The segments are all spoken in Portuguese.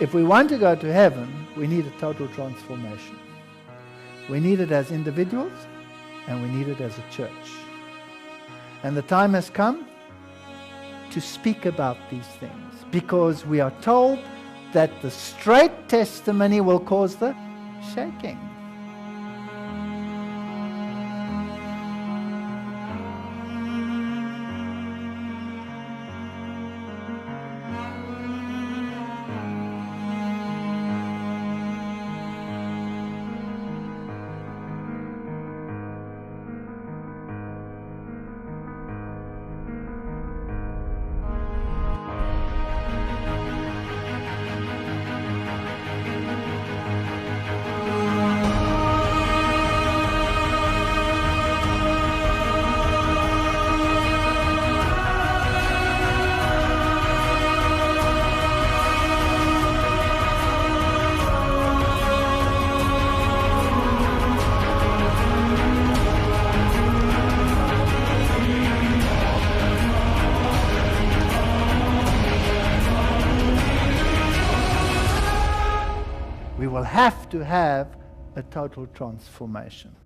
If we want to go to heaven, we need a total transformation. We need it as individuals and we need it as a church. And the time has come to speak about these things, because we are told that the straight testimony will cause the shaking. We will have to have a total transformation.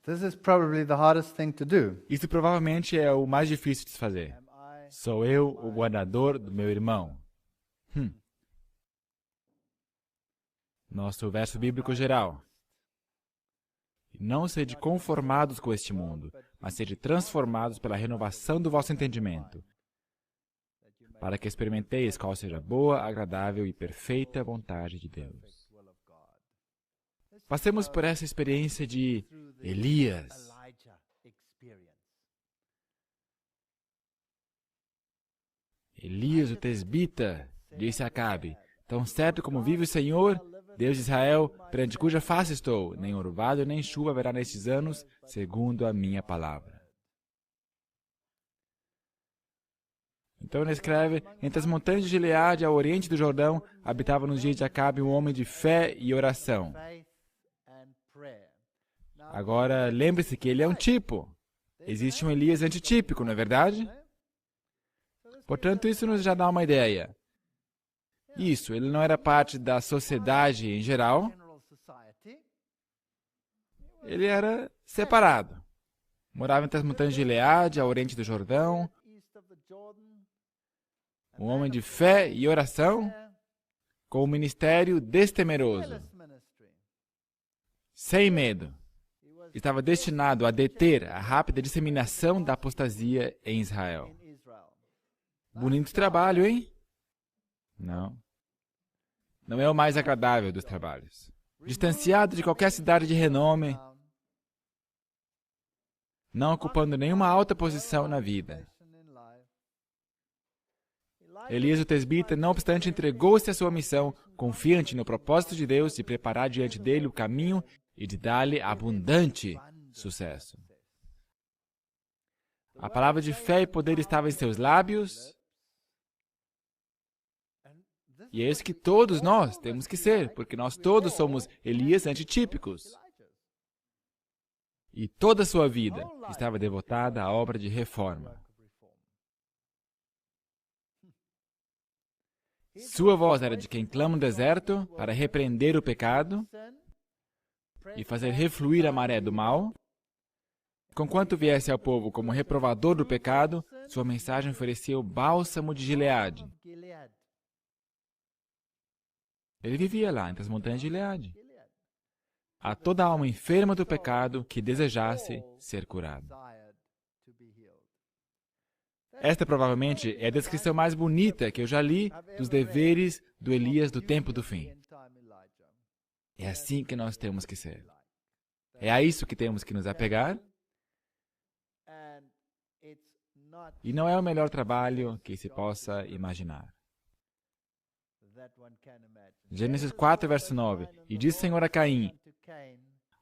This is probably the hardest thing to do. Isso provavelmente é o mais difícil de se fazer. Sou eu o guardador do meu irmão? Nosso verso bíblico geral. Não sede conformados com este mundo, mas sede transformados pela renovação do vosso entendimento, para que experimenteis qual seja a boa, agradável e perfeita vontade de Deus. Passemos por essa experiência de Elias. Elias, o tesbita, disse a Acabe: tão certo como vive o Senhor, Deus de Israel, perante cuja face estou, nem orvalho nem chuva haverá nestes anos, segundo a minha palavra. Então ele escreve: entre as montanhas de Gileade, ao oriente do Jordão, habitava nos dias de Acabe um homem de fé e oração. Agora, lembre-se que ele é um tipo. Existe um Elias antitípico, não é verdade? Portanto, isso nos já dá uma ideia. Isso, ele não era parte da sociedade em geral. Ele era separado. Morava entre as montanhas de Gileade, ao oriente do Jordão. Um homem de fé e oração, com um ministério destemeroso, sem medo. Estava destinado a deter a rápida disseminação da apostasia em Israel. Bonito trabalho, hein? Não. Não é o mais agradável dos trabalhos. Distanciado de qualquer cidade de renome, não ocupando nenhuma alta posição na vida. Elias, o tesbita, não obstante, entregou-se à sua missão, confiante no propósito de Deus de preparar diante dele o caminho e de dar-lhe abundante sucesso. A palavra de fé e poder estava em seus lábios, e é isso que todos nós temos que ser, porque nós todos somos Elias antitípicos. E toda a sua vida estava devotada à obra de reforma. Sua voz era de quem clama no deserto para repreender o pecado e fazer refluir a maré do mal. Conquanto viesse ao povo como reprovador do pecado, sua mensagem oferecia o bálsamo de Gileade. Ele vivia lá, entre as montanhas de Gileade. A toda alma enferma do pecado que desejasse ser curada. Esta provavelmente é a descrição mais bonita que eu já li dos deveres do Elias do tempo do fim. É assim que nós temos que ser. É a isso que temos que nos apegar. E não é o melhor trabalho que se possa imaginar. Gênesis 4, verso 9. E disse o Senhor a Caim: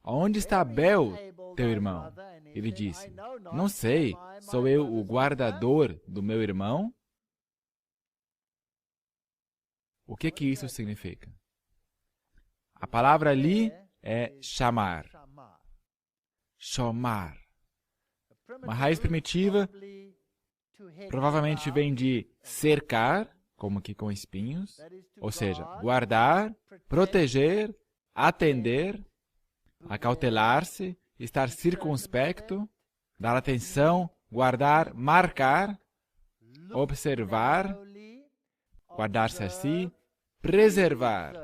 onde está Abel, teu irmão? Ele disse: não sei, sou eu o guardador do meu irmão? O que isso significa? A palavra ali é chamar. Shomar. Uma raiz primitiva provavelmente vem de cercar, como que com espinhos, ou seja, guardar, proteger, atender, acautelar-se, estar circunspecto, dar atenção, guardar, marcar, observar, guardar-se a si, preservar,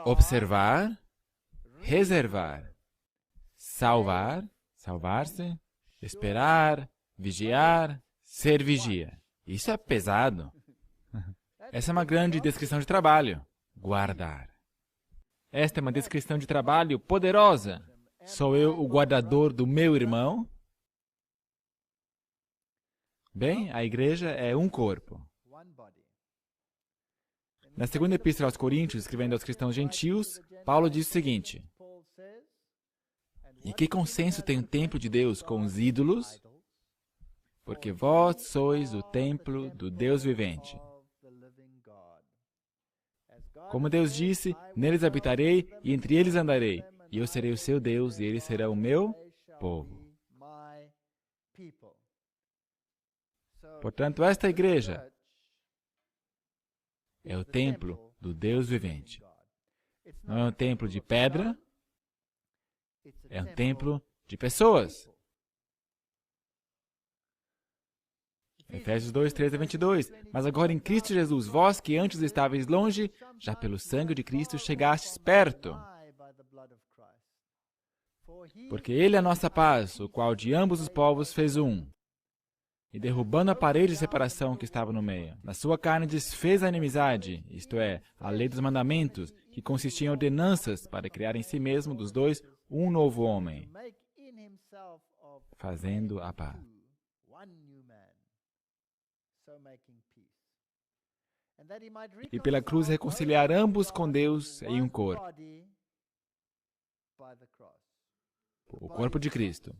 observar, reservar, salvar, salvar-se, esperar, vigiar, ser vigia. Isso é pesado. Essa é uma grande descrição de trabalho. Guardar. Esta é uma descrição de trabalho poderosa. Sou eu o guardador do meu irmão? Bem, a igreja é um corpo. Na segunda epístola aos Coríntios, escrevendo aos cristãos gentios, Paulo diz o seguinte: E que consenso tem o templo de Deus com os ídolos? Porque vós sois o templo do Deus vivente. Como Deus disse, neles habitarei e entre eles andarei, e eu serei o seu Deus e eles serão o meu povo. Portanto, esta igreja é o templo do Deus vivente. Não é um templo de pedra, é um templo de pessoas. Efésios 2, 13 a 22. Mas agora em Cristo Jesus, vós que antes estáveis longe, já pelo sangue de Cristo chegastes perto. Porque Ele é a nossa paz, o qual de ambos os povos fez um. E derrubando a parede de separação que estava no meio, na sua carne desfez a inimizade, isto é, a lei dos mandamentos, que consistia em ordenanças para criar em si mesmo dos dois um novo homem, fazendo a paz. E pela cruz reconciliar ambos com Deus em um corpo, o corpo de Cristo,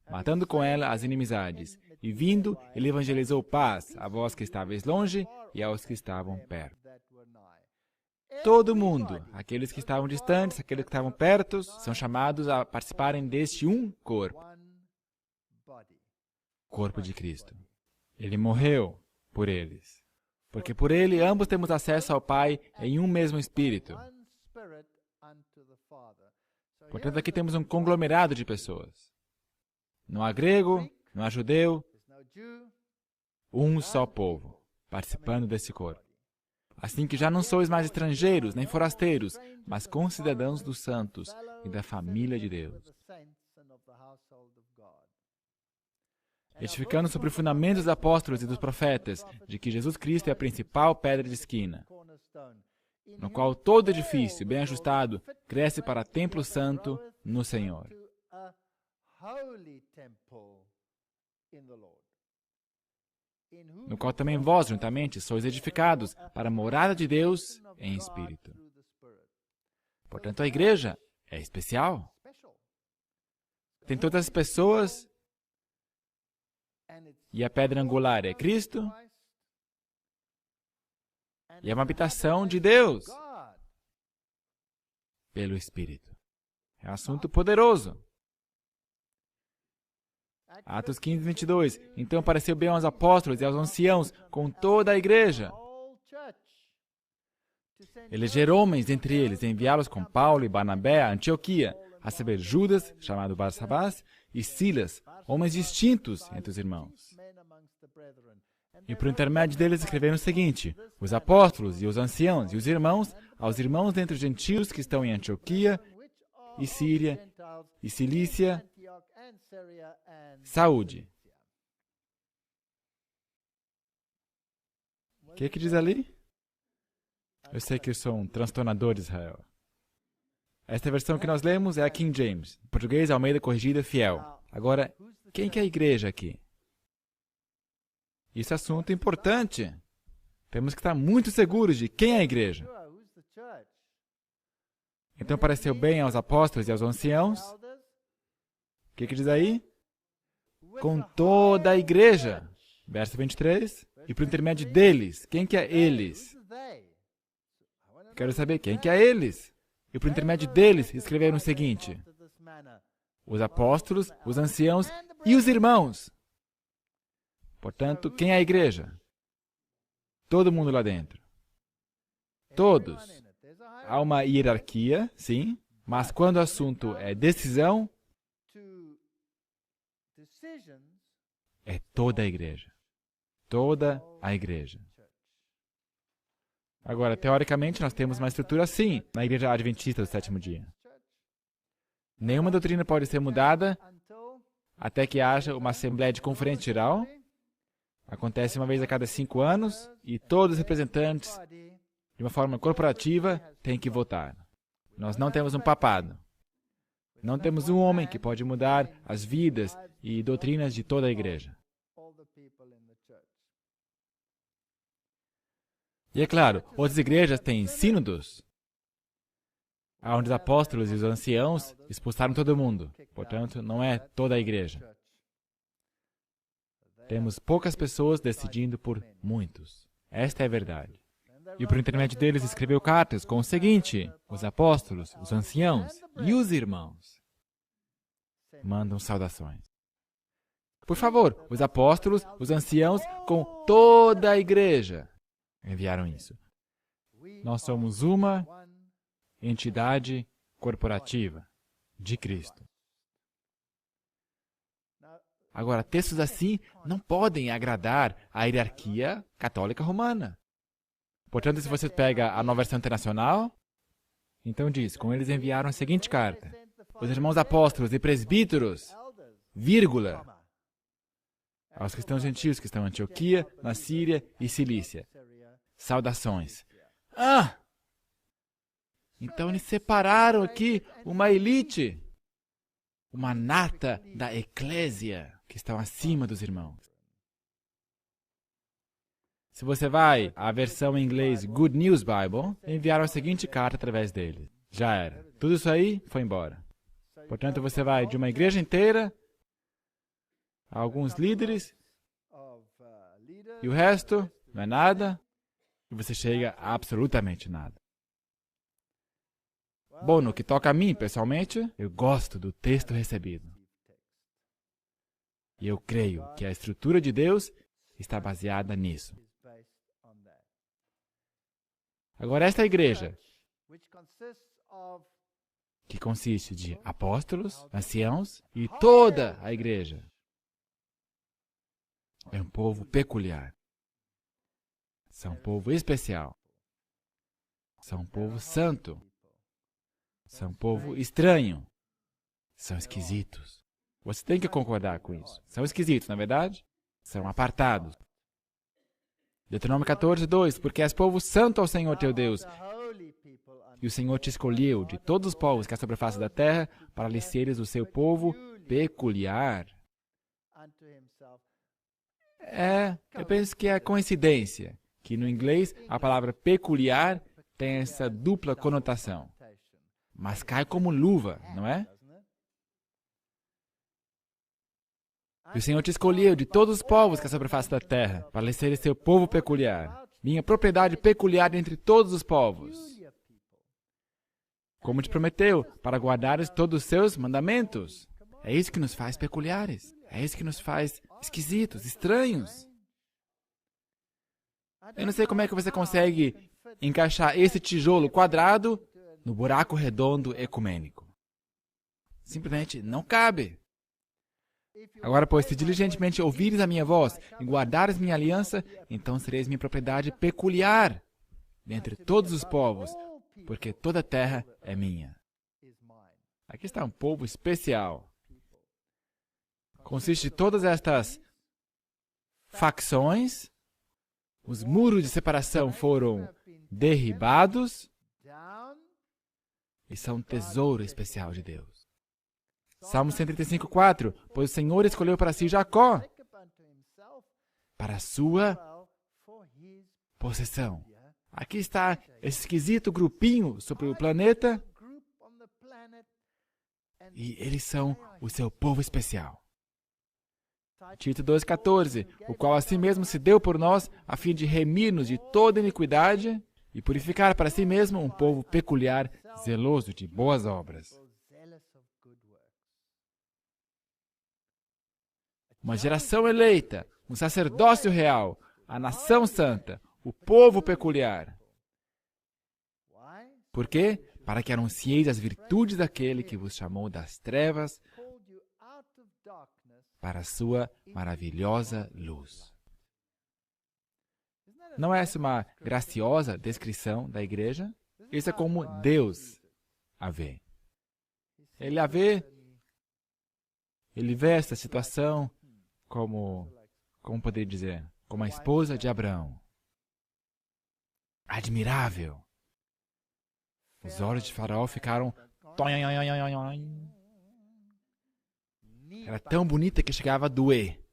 matando com ela as inimizades, e vindo, ele evangelizou paz a vós que estáveis longe e aos que estavam perto. Todo mundo, aqueles que estavam distantes, aqueles que estavam perto, são chamados a participarem deste um corpo, corpo de Cristo. Ele morreu por eles, porque por ele ambos temos acesso ao Pai em um mesmo Espírito. Portanto, aqui temos um conglomerado de pessoas. Não há grego, não há judeu, um só povo, participando desse corpo. Assim que já não sois mais estrangeiros, nem forasteiros, mas concidadãos dos santos e da família de Deus, edificando sobre o fundamento dos apóstolos e dos profetas, de que Jesus Cristo é a principal pedra de esquina, no qual todo edifício, bem ajustado, cresce para templo santo no Senhor, no qual também vós, juntamente, sois edificados para a morada de Deus em Espírito. Portanto, a igreja é especial. Tem todas as pessoas, e a pedra angular é Cristo, e é uma habitação de Deus pelo Espírito. É um assunto poderoso. Atos 15, 22. Então pareceu bem aos apóstolos e aos anciãos, com toda a igreja, eleger homens entre eles, enviá-los com Paulo e Barnabé a Antioquia, a saber, Judas, chamado Barsabás, e Silas, homens distintos entre os irmãos. E por intermédio deles escreveram o seguinte: os apóstolos e os anciãos e os irmãos, aos irmãos dentre os gentios que estão em Antioquia e Síria e Cilícia, saúde. O que diz ali? Eu sei que eu sou um transtornador de Israel. Esta versão que nós lemos é a King James, português Almeida Corrigida Fiel. Agora, quem que é a igreja aqui? Isso é assunto importante. Temos que estar muito seguros de quem é a igreja. Então pareceu bem aos apóstolos e aos anciãos. O que diz aí? Com toda a igreja. Verso 23. E por intermédio deles. Quem que é eles? Quero saber quem que é eles. E por intermédio deles escreveram o seguinte: os apóstolos, os anciãos e os irmãos. Portanto, quem é a igreja? Todo mundo lá dentro. Todos. Há uma hierarquia, sim, mas quando o assunto é decisão, é toda a igreja. Toda a igreja. Agora, teoricamente, nós temos uma estrutura assim na Igreja Adventista do Sétimo Dia. Nenhuma doutrina pode ser mudada até que haja uma Assembleia de Conferência Geral. Acontece uma vez a cada 5 anos e todos os representantes, de uma forma corporativa, têm que votar. Nós não temos um papado. Não temos um homem que pode mudar as vidas e doutrinas de toda a igreja. E é claro, outras igrejas têm sínodos, onde os apóstolos e os anciãos expulsaram todo mundo. Portanto, não é toda a igreja. Temos poucas pessoas decidindo por muitos. Esta é a verdade. E por intermédio deles escreveu cartas com o seguinte: os apóstolos, os anciãos e os irmãos mandam saudações. Por favor, os apóstolos, os anciãos, com toda a igreja enviaram isso. Nós somos uma entidade corporativa de Cristo. Agora, textos assim não podem agradar à hierarquia católica romana. Portanto, se você pega a Nova Versão Internacional, então diz, com eles enviaram a seguinte carta: os irmãos apóstolos e presbíteros, vírgula, aos cristãos gentios que estão em Antioquia, na Síria e Cilícia. Saudações. Ah! Então eles separaram aqui uma elite, uma nata da eclésia, que estão acima dos irmãos. Se você vai à versão em inglês Good News Bible, enviaram a seguinte carta através dele. Já era. Tudo isso aí foi embora. Portanto, você vai de uma igreja inteira a alguns líderes e o resto não é nada e você chega a absolutamente nada. Bom, no que toca a mim, pessoalmente, eu gosto do texto recebido. E eu creio que a estrutura de Deus está baseada nisso. Agora, esta igreja, que consiste de apóstolos, anciãos e toda a igreja, é um povo peculiar. São um povo especial. São um povo santo. São um povo estranho. São esquisitos. Você tem que concordar com isso. São esquisitos, na verdade? São apartados. Deuteronômio 14, 2. Porque és povo santo ao Senhor teu Deus. E o Senhor te escolheu de todos os povos que há sobre a face da terra para lhe seres o seu povo peculiar. Eu penso que é coincidência que no inglês a palavra peculiar tem essa dupla conotação. Mas cai como luva, não é? E o Senhor te escolheu de todos os povos que há sobre a face da terra para lhe seres seu povo peculiar, minha propriedade peculiar entre todos os povos. Como te prometeu, para guardares todos os seus mandamentos. É isso que nos faz peculiares. É isso que nos faz esquisitos, estranhos. Eu não sei como é que você consegue encaixar esse tijolo quadrado no buraco redondo ecumênico. Simplesmente não cabe. Agora, pois, se diligentemente ouvires a minha voz e guardares minha aliança, então sereis minha propriedade peculiar dentre todos os povos, porque toda a terra é minha. Aqui está um povo especial. Consiste de todas estas facções, os muros de separação foram derribados e são um tesouro especial de Deus. Salmo 135, 4. Pois o Senhor escolheu para si Jacó, para a sua possessão. Aqui está esse esquisito grupinho sobre o planeta e eles são o seu povo especial. Tito 2,14, o qual a si mesmo se deu por nós, a fim de remir-nos de toda iniquidade e purificar para si mesmo um povo peculiar, zeloso de boas obras. uma geração eleita, um sacerdócio real, a nação santa, o povo peculiar. Por quê? Para que anuncieis as virtudes daquele que vos chamou das trevas para a sua maravilhosa luz. Não é essa uma graciosa descrição da igreja? Isso é como Deus a vê. Ele a vê, ele vê essa situação como poderia dizer, como a esposa de Abraão. Admirável. Os olhos de Faraó ficaram... Era tão bonita que chegava a doer.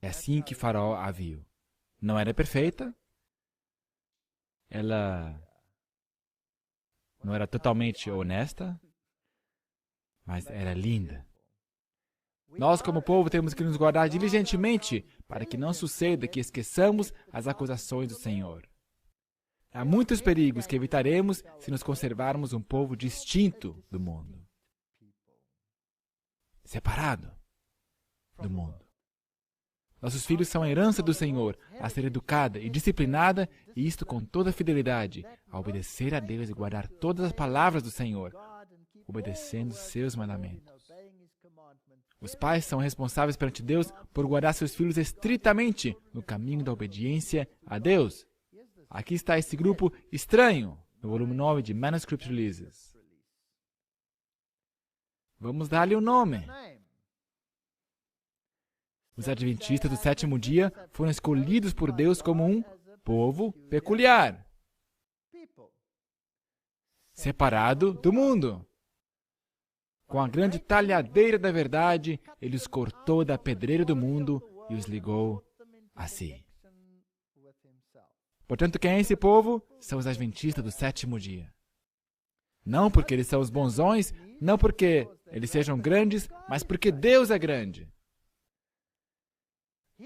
É assim que Faraó a viu. Não era perfeita. Ela não era totalmente honesta, mas era linda. Nós, como povo, temos que nos guardar diligentemente para que não suceda que esqueçamos as acusações do Senhor. Há muitos perigos que evitaremos se nos conservarmos um povo distinto do mundo. Separado do mundo. Nossos filhos são a herança do Senhor, a ser educada e disciplinada, e isto com toda fidelidade, a obedecer a Deus e guardar todas as palavras do Senhor, obedecendo seus mandamentos. Os pais são responsáveis perante Deus por guardar seus filhos estritamente no caminho da obediência a Deus. Aqui está esse grupo estranho, no volume 9 de Manuscript Releases. Vamos dar-lhe um nome. Os adventistas do sétimo dia foram escolhidos por Deus como um povo peculiar, separado do mundo. Com a grande talhadeira da verdade, ele os cortou da pedreira do mundo e os ligou a si. Portanto, quem é esse povo? São os adventistas do sétimo dia. Não porque eles são os bonzões, não porque eles sejam grandes, mas porque Deus é grande.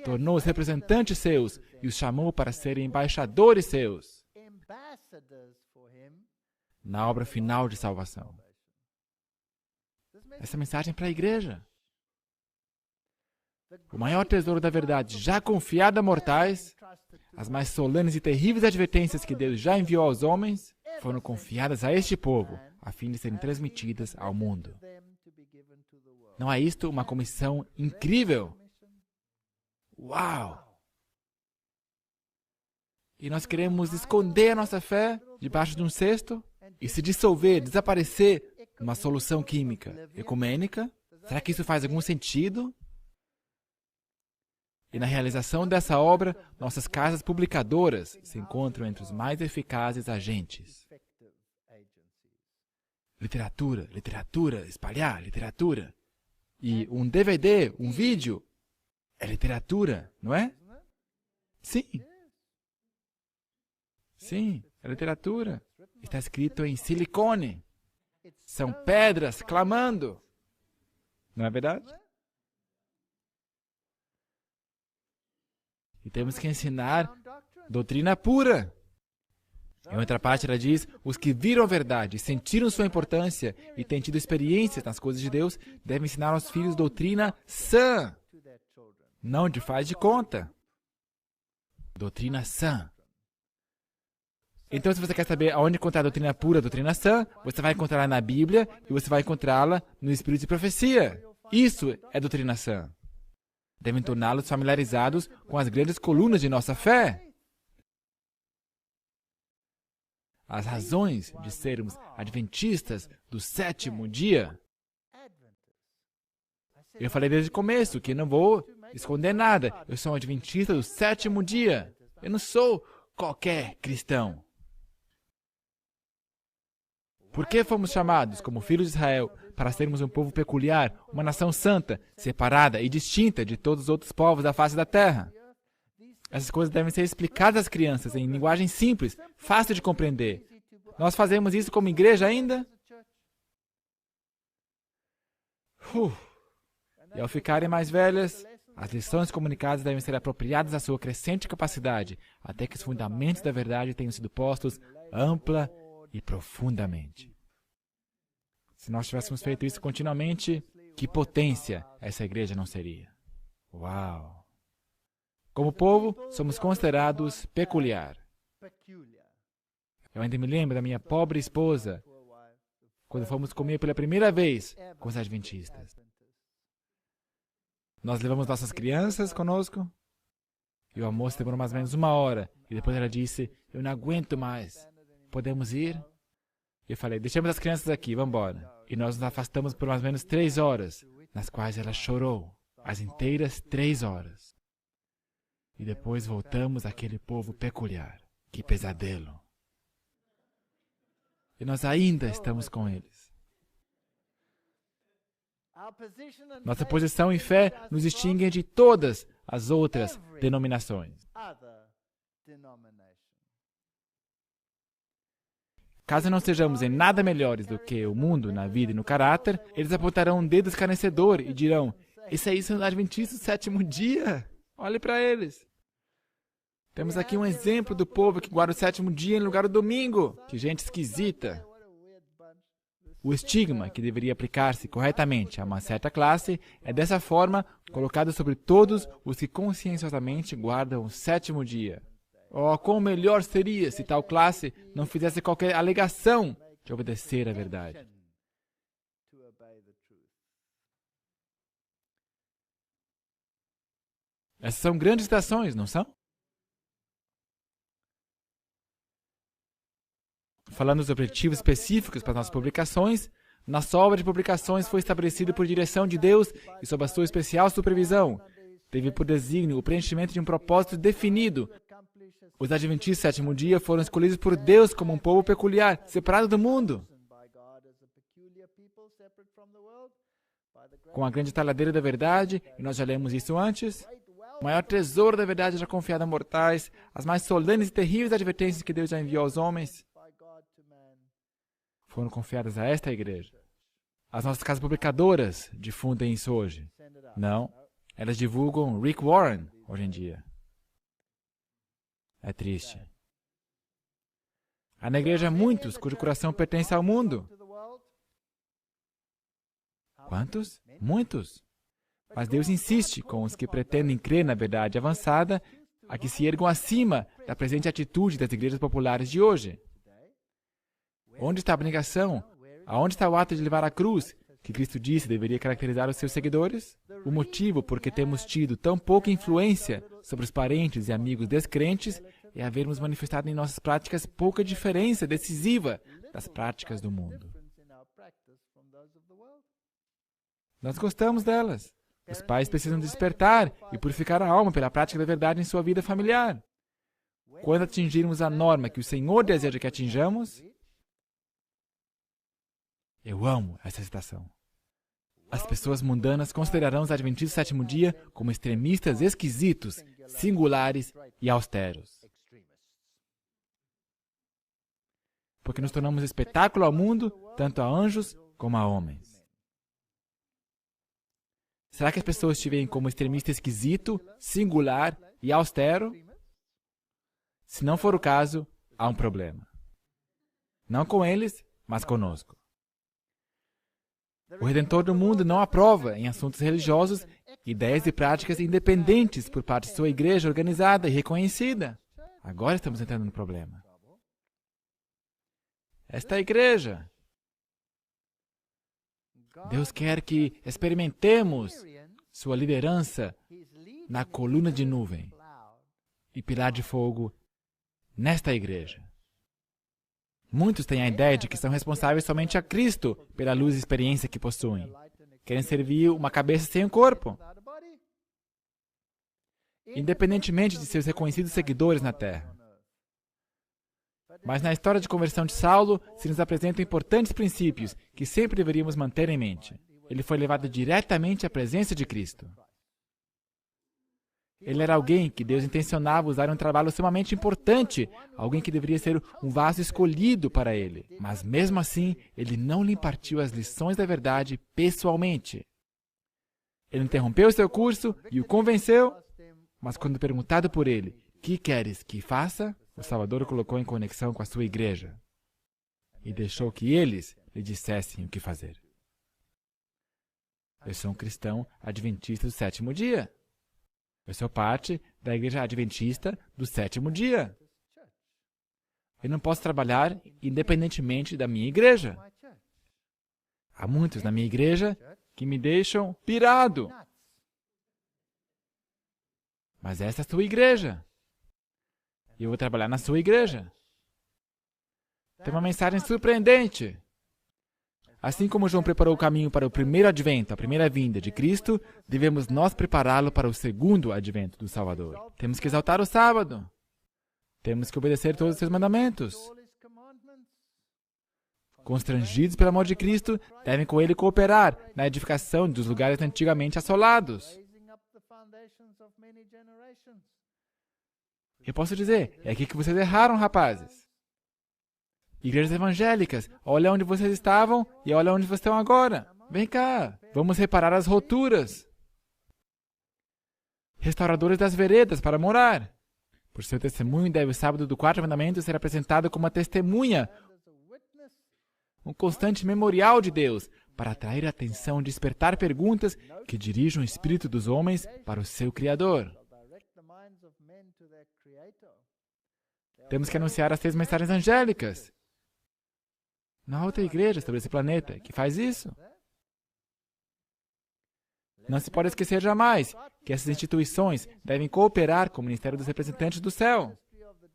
Tornou-os representantes seus e os chamou para serem embaixadores seus na obra final de salvação. Essa mensagem é para a igreja. O maior tesouro da verdade já confiado a mortais, as mais solenes e terríveis advertências que Deus já enviou aos homens, foram confiadas a este povo, a fim de serem transmitidas ao mundo. Não é isto uma comissão incrível? Uau! E nós queremos esconder a nossa fé debaixo de um cesto e se dissolver, desaparecer numa solução química ecumênica? Será que isso faz algum sentido? E na realização dessa obra, nossas casas publicadoras se encontram entre os mais eficazes agentes. Literatura, literatura, espalhar literatura. E um DVD, um vídeo, é literatura, não é? Sim. Sim, é literatura. Está escrito em silicone. São pedras clamando. Não é verdade? E temos que ensinar doutrina pura. Em outra parte, ela diz, os que viram a verdade, sentiram sua importância e têm tido experiências nas coisas de Deus, devem ensinar aos filhos doutrina sã, não de faz de conta. Doutrina sã. Então, se você quer saber aonde encontrar a doutrina pura, a doutrina sã, você vai encontrá-la na Bíblia e você vai encontrá-la no Espírito de Profecia. Isso é doutrina sã. Devem torná-los familiarizados com as grandes colunas de nossa fé. As razões de sermos adventistas do sétimo dia. Eu falei desde o começo que não vou esconder nada. Eu sou um adventista do sétimo dia. Eu não sou qualquer cristão. Por que fomos chamados, como filhos de Israel, para sermos um povo peculiar, uma nação santa, separada e distinta de todos os outros povos da face da terra? Essas coisas devem ser explicadas às crianças em linguagem simples, fácil de compreender. Nós fazemos isso como igreja ainda? E ao ficarem mais velhas, as lições comunicadas devem ser apropriadas à sua crescente capacidade, até que os fundamentos da verdade tenham sido postos ampla e profundamente. Se nós tivéssemos feito isso continuamente, que potência essa igreja não seria? Uau! Como povo, somos considerados peculiar. Eu ainda me lembro da minha pobre esposa, quando fomos comer pela primeira vez com os adventistas. Nós levamos nossas crianças conosco, e o almoço demorou mais ou menos 1 hora, e depois ela disse, eu não aguento mais, podemos ir? E eu falei, deixamos as crianças aqui, vamos embora. E nós nos afastamos por mais ou menos 3 horas, nas quais ela chorou, as inteiras 3 horas. E depois voltamos àquele povo peculiar. Que pesadelo! E nós ainda estamos com eles. Nossa posição em fé nos distingue de todas as outras denominações. Caso não sejamos em nada melhores do que o mundo na vida e no caráter, eles apontarão um dedo escarnecedor e dirão, esse aí são os adventistas do 7º dia. Olhe para eles. Temos aqui um exemplo do povo que guarda o 7º dia em lugar do domingo. Que gente esquisita. O estigma que deveria aplicar-se corretamente a uma certa classe é dessa forma colocado sobre todos os que conscienciosamente guardam o 7º dia. Oh, quão melhor seria se tal classe não fizesse qualquer alegação de obedecer à verdade. Essas são grandes citações, não são? Falando dos objetivos específicos para nossas publicações, nossa obra de publicações foi estabelecida por direção de Deus e sob a sua especial supervisão. Teve por desígnio o preenchimento de um propósito definido. Os adventistas do 7º dia foram escolhidos por Deus como um povo peculiar, separado do mundo. Com a grande talhadeira da verdade, e nós já lemos isso antes, o maior tesouro da verdade era confiado a mortais, as mais solenes e terríveis advertências que Deus já enviou aos homens foram confiadas a esta igreja. As nossas casas publicadoras difundem isso hoje. Não, elas divulgam Rick Warren hoje em dia. É triste. Há na igreja muitos cujo coração pertence ao mundo. Quantos? Muitos. Mas Deus insiste com os que pretendem crer na verdade avançada a que se ergam acima da presente atitude das igrejas populares de hoje. Onde está a abnegação? Aonde está o ato de levar a cruz, que Cristo disse deveria caracterizar os seus seguidores? O motivo por que temos tido tão pouca influência sobre os parentes e amigos descrentes é havermos manifestado em nossas práticas pouca diferença decisiva das práticas do mundo. Nós gostamos delas. Os pais precisam despertar e purificar a alma pela prática da verdade em sua vida familiar. Quando atingirmos a norma que o Senhor deseja que atinjamos, eu amo essa citação. As pessoas mundanas considerarão os adventistas do 7º dia como extremistas esquisitos, singulares e austeros. Porque nos tornamos espetáculo ao mundo, tanto a anjos como a homens. Será que as pessoas te veem como extremista esquisito, singular e austero? Se não for o caso, há um problema. Não com eles, mas conosco. O Redentor do mundo não aprova, em assuntos religiosos, ideias e práticas independentes por parte de sua igreja organizada e reconhecida. Agora estamos entrando no problema. Esta é a igreja. Deus quer que experimentemos sua liderança na coluna de nuvem e pilar de fogo nesta igreja. Muitos têm a ideia de que são responsáveis somente a Cristo pela luz e experiência que possuem. Querem servir uma cabeça sem um corpo. Independentemente de seus reconhecidos seguidores na terra. Mas na história de conversão de Saulo, se nos apresentam importantes princípios que sempre deveríamos manter em mente. Ele foi levado diretamente à presença de Cristo. Ele era alguém que Deus intencionava usar em um trabalho extremamente importante, alguém que deveria ser um vaso escolhido para ele. Mas mesmo assim, ele não lhe impartiu as lições da verdade pessoalmente. Ele interrompeu seu curso e o convenceu, mas quando perguntado por ele, "Que queres que faça?", o Salvador o colocou em conexão com a sua igreja e deixou que eles lhe dissessem o que fazer. Eu sou um cristão adventista do 7º dia. Eu sou parte da Igreja Adventista do Sétimo Dia. Eu não posso trabalhar independentemente da minha igreja. Há muitos na minha igreja que me deixam pirado. Mas essa é a sua igreja. E eu vou trabalhar na sua igreja. Tem uma mensagem surpreendente. Assim como João preparou o caminho para o primeiro advento, a primeira vinda de Cristo, devemos nós prepará-lo para o segundo advento do Salvador. Temos que exaltar o sábado. Temos que obedecer todos os seus mandamentos. Constrangidos pelo amor de Cristo, devem com ele cooperar na edificação dos lugares antigamente assolados. Eu posso dizer, é aqui que vocês erraram, rapazes. Igrejas evangélicas, olha onde vocês estavam e olha onde vocês estão agora. Vem cá, vamos reparar as roturas. Restauradores das veredas para morar. Por seu testemunho deve o sábado do quarto mandamento ser apresentado como uma testemunha, um constante memorial de Deus, para atrair a atenção e despertar perguntas que dirijam o espírito dos homens para o seu Criador. Temos que anunciar as 6 mensagens angélicas. Não há outra igreja sobre esse planeta que faz isso. Não se pode esquecer jamais que essas instituições devem cooperar com o ministério dos representantes do céu.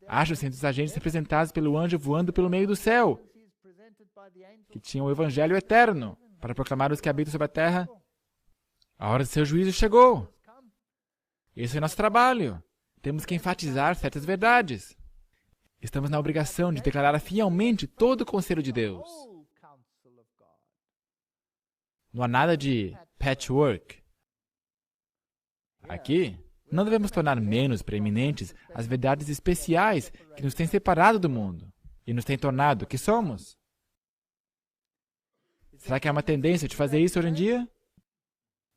Acham-se entre os agentes representados pelo anjo voando pelo meio do céu, que tinham o evangelho eterno para proclamar os que habitam sobre a terra. A hora do seu juízo chegou. Esse é nosso trabalho. Temos que enfatizar certas verdades. Estamos na obrigação de declarar fielmente todo o conselho de Deus. Não há nada de patchwork. Aqui, não devemos tornar menos preeminentes as verdades especiais que nos têm separado do mundo e nos têm tornado o que somos. Será que há uma tendência de fazer isso hoje em dia?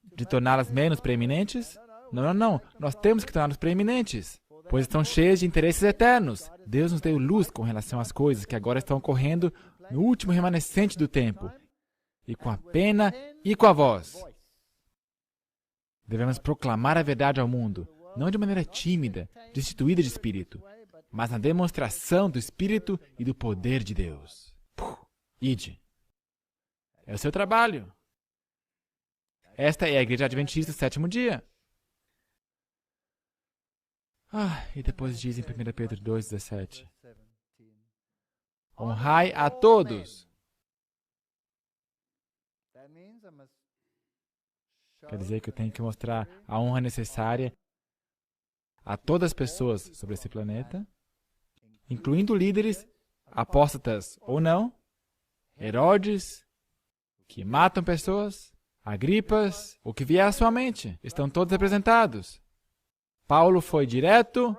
De torná-las menos preeminentes? Não. Nós temos que torná-las preeminentes, pois estão cheias de interesses eternos. Deus nos deu luz com relação às coisas que agora estão ocorrendo no último remanescente do tempo, e com a pena e com a voz. Devemos proclamar a verdade ao mundo, não de maneira tímida, destituída de espírito, mas na demonstração do Espírito e do poder de Deus. Ide. É o seu trabalho. Esta é a Igreja Adventista do Sétimo Dia. E depois diz em 1 Pedro 2,17. Honrai a todos. Quer dizer que eu tenho que mostrar a honra necessária a todas as pessoas sobre esse planeta, incluindo líderes, apóstatas ou não, Herodes, que matam pessoas, Agripas, o que vier à sua mente. Estão todos representados. Paulo foi direto,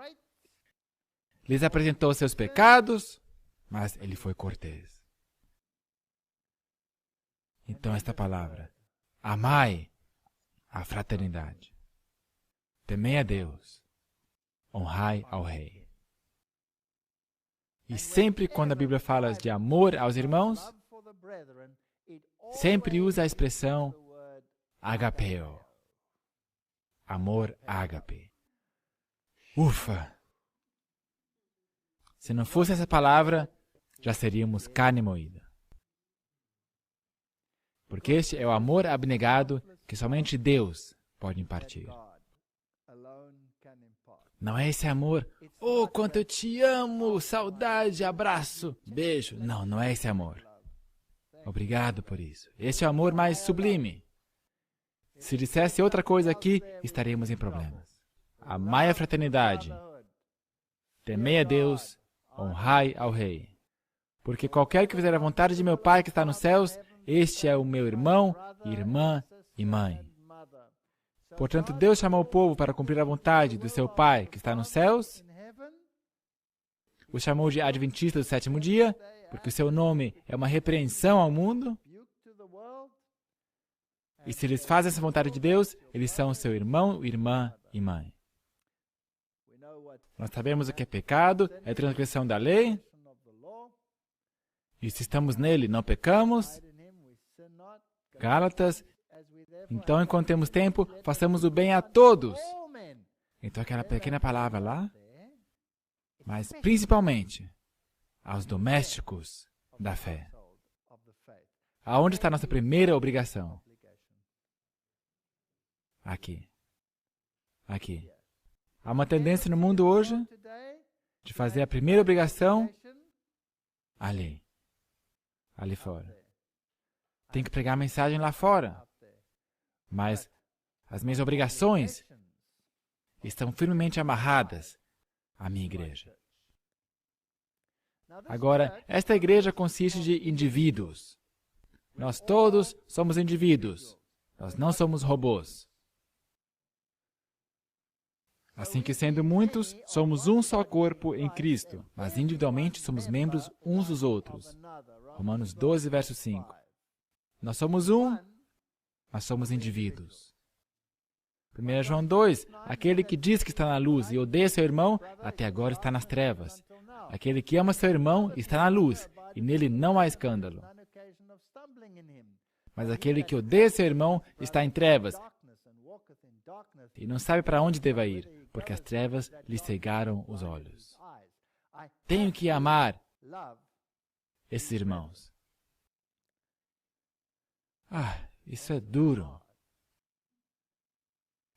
lhes apresentou seus pecados, mas ele foi cortês. Então esta palavra, amai a fraternidade, temei a Deus, honrai ao Rei. E sempre quando a Bíblia fala de amor aos irmãos, sempre usa a expressão agapeo, amor ágape. Ufa! Se não fosse essa palavra, já seríamos carne moída. Porque este é o amor abnegado que somente Deus pode impartir. Não é esse amor, oh, quanto eu te amo, saudade, abraço, beijo. Não é esse amor. Obrigado por isso. Esse é o amor mais sublime. Se dissesse outra coisa aqui, estaríamos em problemas. Amai a fraternidade, temei a Deus, honrai ao Rei. Porque qualquer que fizer a vontade de meu Pai que está nos céus, este é o meu irmão, irmã e mãe. Portanto, Deus chamou o povo para cumprir a vontade do seu Pai que está nos céus. O chamou de Adventista do Sétimo Dia, porque o seu nome é uma repreensão ao mundo. E se eles fazem essa vontade de Deus, eles são seu irmão, irmã e mãe. Nós sabemos o que é pecado, é transgressão da lei. E se estamos nele, não pecamos. Gálatas. Então, enquanto temos tempo, façamos o bem a todos. Então aquela pequena palavra lá, mas principalmente aos domésticos da fé. Aonde está a nossa primeira obrigação? Aqui. Aqui. Há uma tendência no mundo hoje de fazer a primeira obrigação ali. Ali fora. Tem que pregar a mensagem lá fora. Mas as minhas obrigações estão firmemente amarradas à minha igreja. Agora, esta igreja consiste de indivíduos. Nós todos somos indivíduos. Nós não somos robôs. Assim que, sendo muitos, somos um só corpo em Cristo, mas individualmente somos membros uns dos outros. Romanos 12, verso 5. Nós somos um, mas somos indivíduos. 1 João 2, aquele que diz que está na luz e odeia seu irmão, até agora está nas trevas. Aquele que ama seu irmão está na luz, e nele não há escândalo. Mas aquele que odeia seu irmão está em trevas, e não sabe para onde deva ir, porque as trevas lhe cegaram os olhos. Tenho que amar esses irmãos. Isso é duro.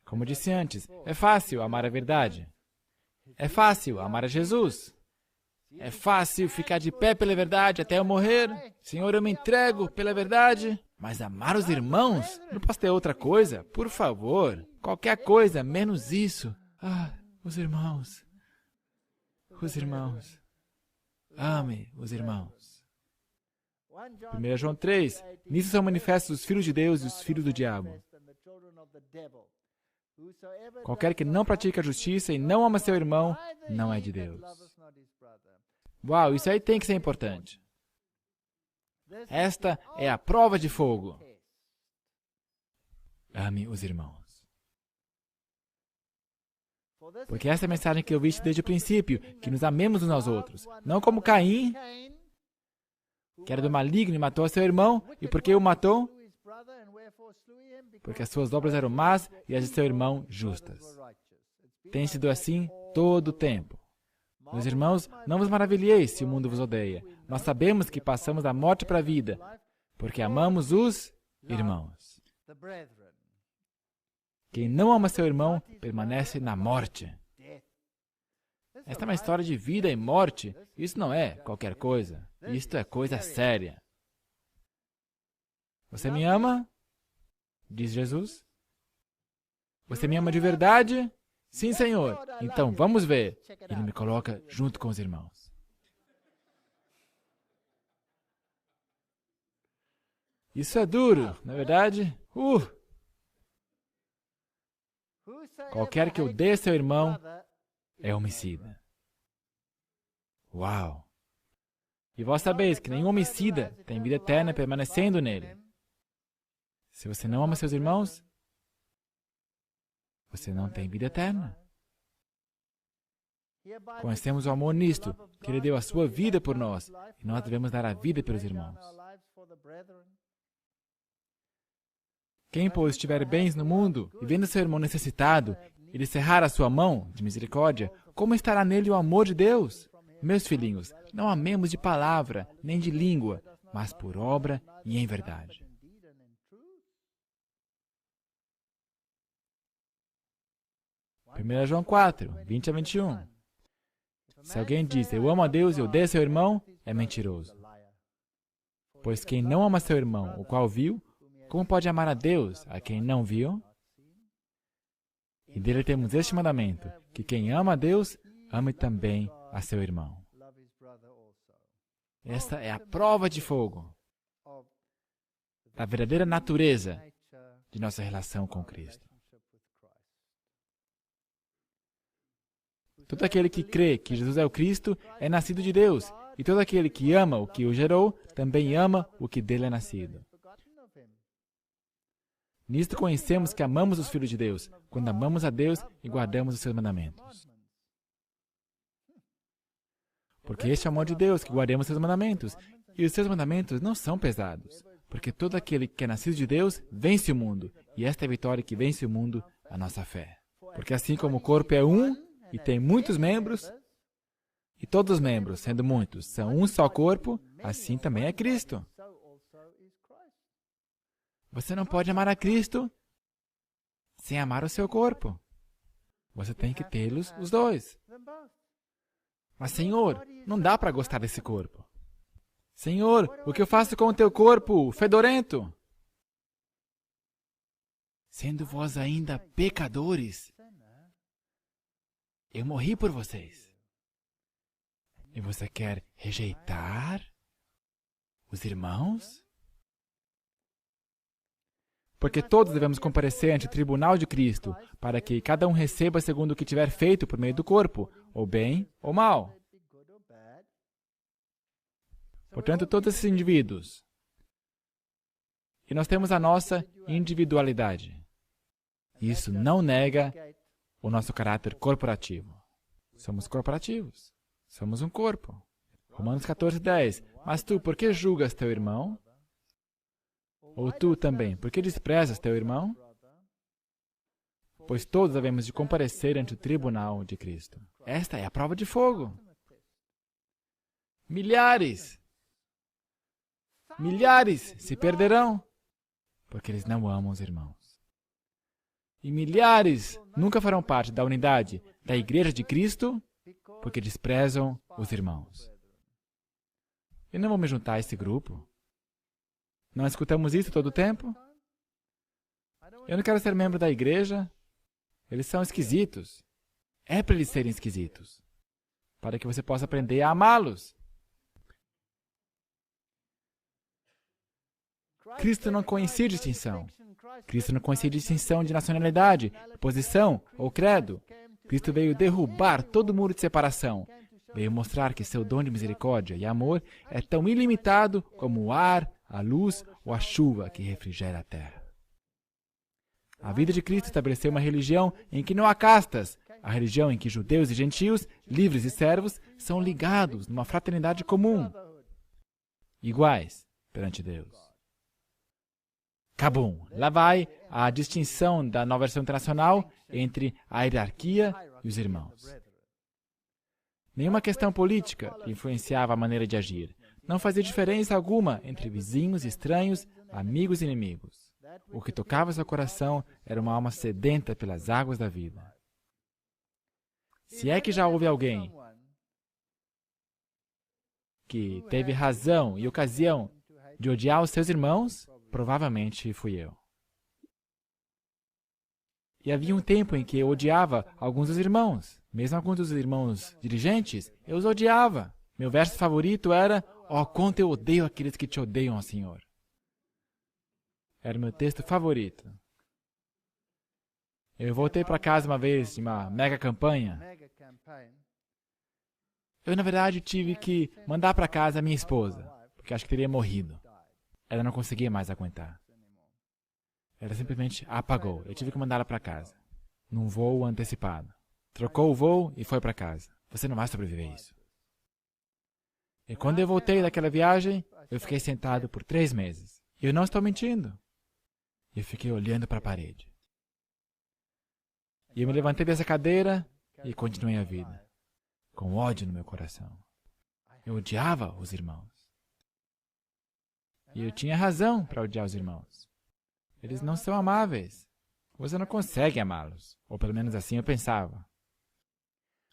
Como disse antes, é fácil amar a verdade. É fácil amar a Jesus. É fácil ficar de pé pela verdade até eu morrer. Senhor, eu me entrego pela verdade. Mas amar os irmãos? Não posso ter outra coisa? Por favor. Qualquer coisa, menos isso. Os irmãos. Os irmãos. Ame os irmãos. 1 João 3. Nisso são manifestos os filhos de Deus e os filhos do diabo. Qualquer que não pratica a justiça e não ama seu irmão, não é de Deus. Uau, isso aí tem que ser importante. Esta é a prova de fogo. Ame os irmãos. Porque essa é a mensagem que eu vi desde o princípio, que nos amemos uns aos outros. Não como Caim, que era do maligno e matou seu irmão. E por que o matou? Porque as suas obras eram más e as de seu irmão justas. Tem sido assim todo o tempo. Meus irmãos, não vos maravilheis se o mundo vos odeia. Nós sabemos que passamos da morte para a vida, porque amamos os irmãos. Quem não ama seu irmão permanece na morte. Esta é uma história de vida e morte. Isso não é qualquer coisa. Isto é coisa séria. Você me ama? Diz Jesus. Você me ama de verdade? Sim, Senhor. Então, vamos ver. Ele me coloca junto com os irmãos. Isso é duro, não é verdade? Qualquer que odeie seu irmão é homicida. Uau! E vós sabeis que nenhum homicida tem vida eterna permanecendo nele. Se você não ama seus irmãos, você não tem vida eterna. Conhecemos o amor nisto, que Ele deu a sua vida por nós, e nós devemos dar a vida pelos irmãos. Quem, pois, tiver bens no mundo, e vendo seu irmão necessitado, e lhe cerrar a sua mão de misericórdia, como estará nele o amor de Deus? Meus filhinhos, não amemos de palavra, nem de língua, mas por obra e em verdade. João 4, 20 a 21. Se alguém diz, eu amo a Deus e odeio seu irmão, é mentiroso. Pois quem não ama seu irmão, o qual viu, como pode amar a Deus, a quem não viu? E dele temos este mandamento, que quem ama a Deus, ame também a seu irmão. Esta é a prova de fogo da verdadeira natureza de nossa relação com Cristo. Todo aquele que crê que Jesus é o Cristo é nascido de Deus, e todo aquele que ama o que o gerou também ama o que dele é nascido. Nisto conhecemos que amamos os filhos de Deus, quando amamos a Deus e guardamos os seus mandamentos. Porque este é o amor de Deus, que guardemos os seus mandamentos, e os seus mandamentos não são pesados, porque todo aquele que é nascido de Deus vence o mundo, e esta é a vitória que vence o mundo, a nossa fé. Porque assim como o corpo é um e tem muitos membros, e todos os membros, sendo muitos, são um só corpo, assim também é Cristo. Você não pode amar a Cristo sem amar o seu corpo. Você tem que tê-los os dois. Mas, Senhor, não dá para gostar desse corpo. Senhor, o que eu faço com o teu corpo fedorento? Sendo vós ainda pecadores, eu morri por vocês. E você quer rejeitar os irmãos? Porque todos devemos comparecer ante o tribunal de Cristo, para que cada um receba segundo o que tiver feito por meio do corpo, ou bem ou mal. Portanto, todos esses indivíduos. E nós temos a nossa individualidade. Isso não nega o nosso caráter corporativo. Somos corporativos. Somos um corpo. Romanos 14:10. Mas tu, por que julgas teu irmão? Ou tu também, por que desprezas teu irmão? Pois todos devemos de comparecer ante o tribunal de Cristo. Esta é a prova de fogo. Milhares se perderão, porque eles não amam os irmãos. E milhares nunca farão parte da unidade da Igreja de Cristo, porque desprezam os irmãos. Eu não vou me juntar a esse grupo. Não escutamos isso todo o tempo? Eu não quero ser membro da igreja. Eles são esquisitos. É para eles serem esquisitos, para que você possa aprender a amá-los. Cristo não conhecia distinção. Cristo não conhecia distinção de nacionalidade, posição ou credo. Cristo veio derrubar todo muro de separação. Veio mostrar que seu dom de misericórdia e amor é tão ilimitado como o ar, a luz ou a chuva que refrigera a terra. A vida de Cristo estabeleceu uma religião em que não há castas, a religião em que judeus e gentios, livres e servos, são ligados numa fraternidade comum, iguais perante Deus. Cabum! Lá vai a distinção da Nova Versão Internacional entre a hierarquia e os irmãos. Nenhuma questão política influenciava a maneira de agir. Não fazia diferença alguma entre vizinhos, estranhos, amigos e inimigos. O que tocava seu coração era uma alma sedenta pelas águas da vida. Se é que já houve alguém que teve razão e ocasião de odiar os seus irmãos, provavelmente fui eu. E havia um tempo em que eu odiava alguns dos irmãos. Mesmo alguns dos irmãos dirigentes, eu os odiava. Meu verso favorito era: "Oh, quanto eu odeio aqueles que te odeiam, ó Senhor." Era o meu texto favorito. Eu voltei para casa uma vez de uma mega campanha. Eu, na verdade, tive que mandar para casa a minha esposa, porque acho que teria morrido. Ela não conseguia mais aguentar. Ela simplesmente apagou. Eu tive que mandá-la para casa, num voo antecipado. Trocou o voo e foi para casa. Você não vai sobreviver a isso. E quando eu voltei daquela viagem, eu fiquei sentado por 3 meses. E eu não estou mentindo. Eu fiquei olhando para a parede. E eu me levantei dessa cadeira e continuei a vida, com ódio no meu coração. Eu odiava os irmãos. E eu tinha razão para odiar os irmãos. Eles não são amáveis. Você não consegue amá-los. Ou pelo menos assim eu pensava.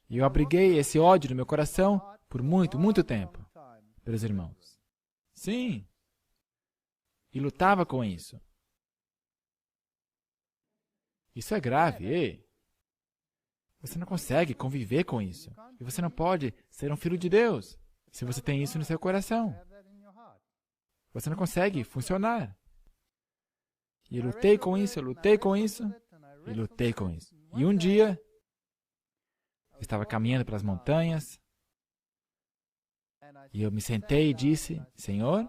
E eu abriguei esse ódio no meu coração por muito tempo pelos irmãos. Sim. E lutava com isso. Isso é grave, ei. Você não consegue conviver com isso. E você não pode ser um filho de Deus se você tem isso no seu coração. Você não consegue funcionar. E eu lutei com isso, eu lutei com isso, e lutei com isso. E um dia, eu estava caminhando pelas montanhas, e eu me sentei e disse: Senhor,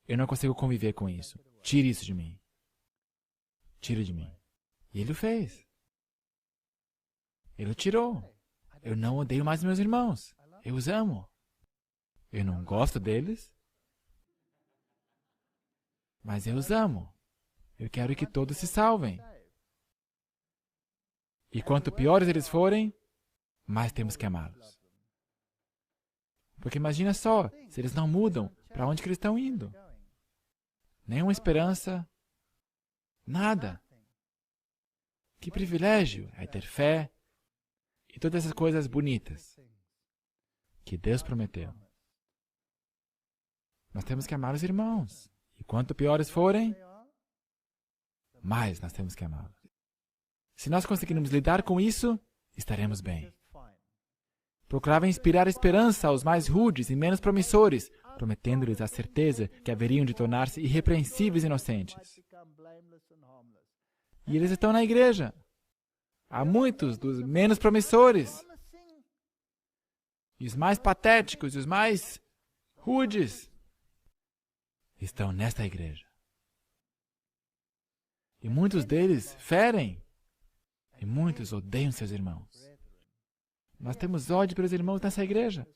eu não consigo conviver com isso. Tire isso de mim. Tire de mim. E Ele o fez. Ele o tirou. Eu não odeio mais meus irmãos. Eu os amo. Eu não gosto deles, mas eu os amo. Eu quero que todos se salvem. E quanto piores eles forem, mais temos que amá-los. Porque imagina só, se eles não mudam, para onde que eles estão indo? Nenhuma esperança, nada. Que privilégio é ter fé e todas essas coisas bonitas que Deus prometeu. Nós temos que amar os irmãos. E quanto piores forem, mais nós temos que amá-los. Se nós conseguirmos lidar com isso, estaremos bem. Procurava inspirar esperança aos mais rudes e menos promissores, prometendo-lhes a certeza que haveriam de tornar-se irrepreensíveis e inocentes. E eles estão na igreja. Há muitos dos menos promissores, e os mais patéticos, e os mais rudes, estão nesta igreja. E muitos deles ferem, e muitos odeiam seus irmãos. Nós temos ódio pelos irmãos nessa igreja,